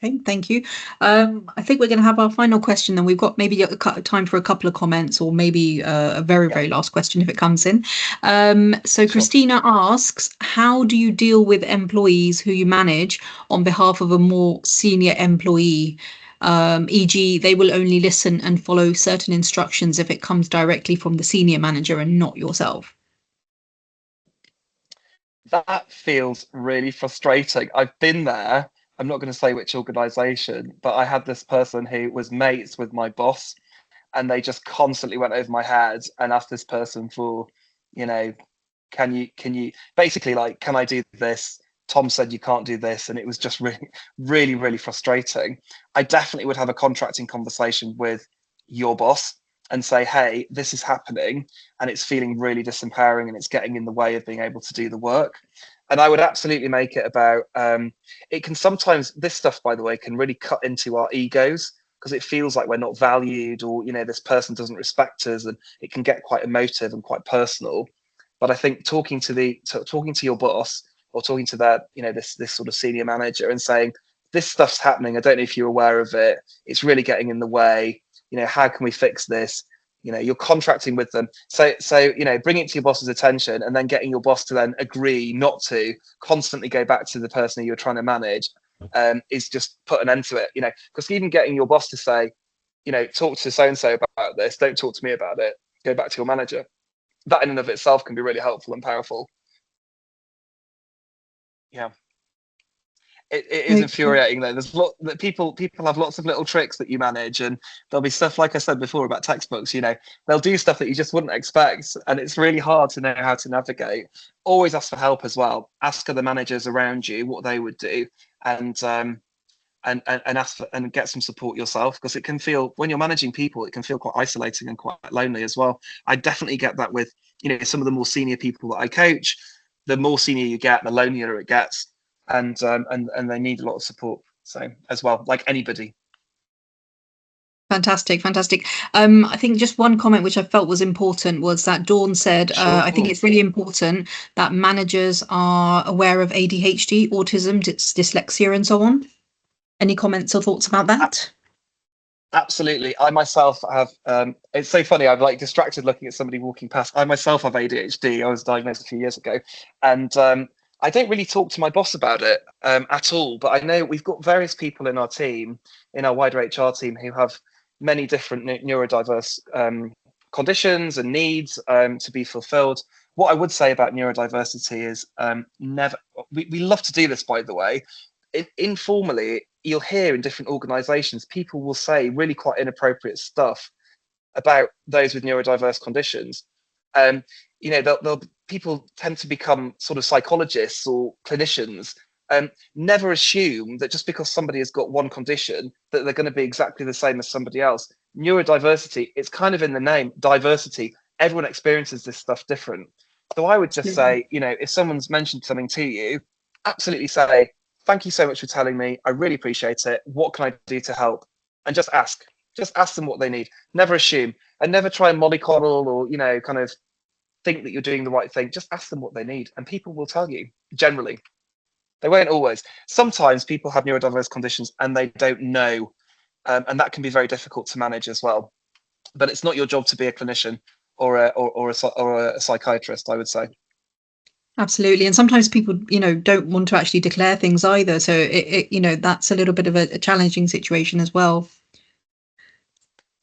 Okay, thank you. I think we're going to have our final question, then we've got maybe time for a couple of comments or maybe a very last question if it comes in. So Christina asks, how do you deal with employees who you manage on behalf of a more senior employee? E.g., they will only listen and follow certain instructions if it comes directly from the senior manager and not yourself. That feels really frustrating. I've been there. I'm not going to say which organization, but I had this person who was mates with my boss and they just constantly went over my head and asked this person for, can you basically like, can I do this? Tom said you can't do this. And it was just really frustrating. I definitely would have a contracting conversation with your boss and say, hey, this is happening and it's feeling really disempowering and it's getting in the way of being able to do the work. And I would absolutely make it about, it can sometimes, this stuff, by the way, can really cut into our egos because it feels like we're not valued or, this person doesn't respect us, and it can get quite emotive and quite personal. But I think talking to your boss or talking to that, this sort of senior manager and saying, this stuff's happening. I don't know if you're aware of it. It's really getting in the way. How can we fix this? You're contracting with them. So, bring it to your boss's attention and then getting your boss to then agree not to constantly go back to the person who you're trying to manage is just put an end to it, because even getting your boss to say, talk to so-and-so about this, don't talk to me about it, go back to your manager. That in and of itself can be really helpful and powerful. Yeah. It is infuriating though. There's that people have lots of little tricks that you manage, and there'll be stuff like I said before about textbooks. They'll do stuff that you just wouldn't expect, and it's really hard to know how to navigate. Always ask for help as well. Ask other managers around you what they would do, and ask for, and get some support yourself, because it can feel, when you're managing people, it can feel quite isolating and quite lonely as well. I definitely get that with some of the more senior people that I coach. The more senior you get, the lonelier it gets. And they need a lot of support, so as well, like anybody. Fantastic. I think just one comment which I felt was important was that Dawn said, sure. I think it's really important that managers are aware of ADHD, autism, dyslexia, and so on. Any comments or thoughts about that? Absolutely. I myself have, it's so funny, I'm like distracted looking at somebody walking past. I myself have ADHD. I was diagnosed a few years ago, and I don't really talk to my boss about it at all, but I know we've got various people in our team, in our wider HR team, who have many different neurodiverse conditions and needs to be fulfilled. What I would say about neurodiversity is we love to do this, by the way. Informally, you'll hear in different organizations, people will say really quite inappropriate stuff about those with neurodiverse conditions. People tend to become sort of psychologists or clinicians and never assume that just because somebody has got one condition that they're going to be exactly the same as somebody else. Neurodiversity, it's kind of in the name, diversity. Everyone experiences this stuff different. So I would just say, if someone's mentioned something to you, absolutely say, thank you so much for telling me. I really appreciate it. What can I do to help? And just ask. Just ask them what they need. Never assume, and never try and mollycoddle or, kind of think that you're doing the right thing. Just ask them what they need, and people will tell you. Generally, they won't always. Sometimes people have neurodiverse conditions and they don't know, and that can be very difficult to manage as well. But it's not your job to be a clinician or a psychiatrist, I would say. Absolutely. And sometimes people, don't want to actually declare things either. So that's a little bit of a challenging situation as well.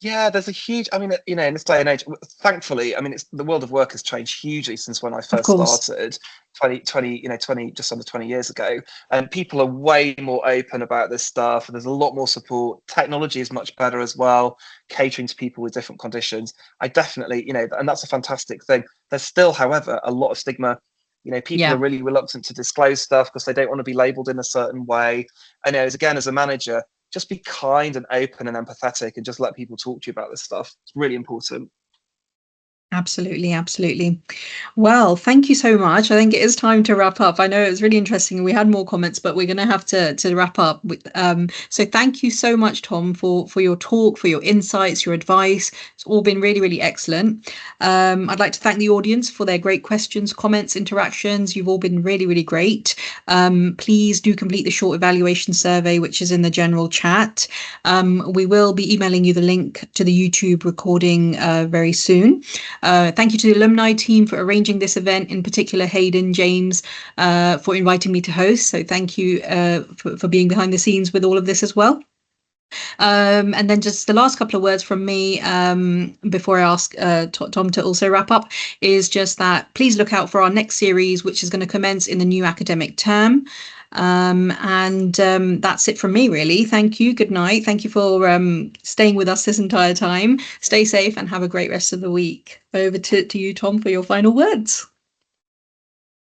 Yeah, there's a huge, in this day and age, thankfully, the world of work has changed hugely since when I first started 20, just under 20 years ago. And people are way more open about this stuff. And there's a lot more support. Technology is much better as well, catering to people with different conditions. I definitely, and that's a fantastic thing. There's still, however, a lot of stigma. People are really reluctant to disclose stuff because they don't want to be labeled in a certain way. And as a manager, just be kind and open and empathetic and just let people talk to you about this stuff. It's really important. Absolutely, absolutely. Well, thank you so much. I think it is time to wrap up. I know it was really interesting. We had more comments, but we're going to have to wrap up. So thank you so much, Tom, for your talk, for your insights, your advice. It's all been really, really excellent. I'd like to thank the audience for their great questions, comments, interactions. You've all been really, really great. Please do complete the short evaluation survey, which is in the general chat. We will be emailing you the link to the YouTube recording very soon. Thank you to the alumni team for arranging this event, in particular Hayden, James, for inviting me to host. So thank you for being behind the scenes with all of this as well. And then just the last couple of words from me before I ask Tom to also wrap up is just that please look out for our next series, which is going to commence in the new academic term. And that's it from me, really. Thank you. Good night. Thank you for staying with us this entire time. Stay safe and have a great rest of the week. Over to you, Tom, for your final words.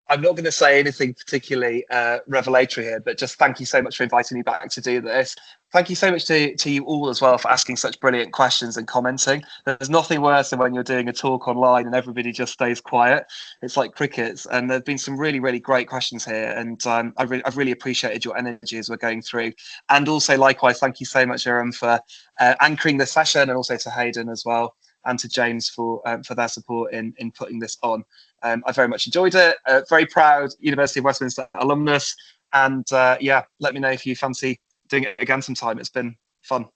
I'm not going to say anything particularly revelatory here, but just thank you so much for inviting me back to do this. Thank you so much to you all as well for asking such brilliant questions and commenting. There's nothing worse than when you're doing a talk online and everybody just stays quiet. It's like crickets. And there've been some really, really great questions here. And I've really appreciated your energy as we're going through. And also, likewise, thank you so much, Iram, for anchoring the session, and also to Hayden as well, and to James for their support in putting this on. I very much enjoyed it. Very proud University of Westminster alumnus. And let me know if you fancy doing it again sometime. It's been fun.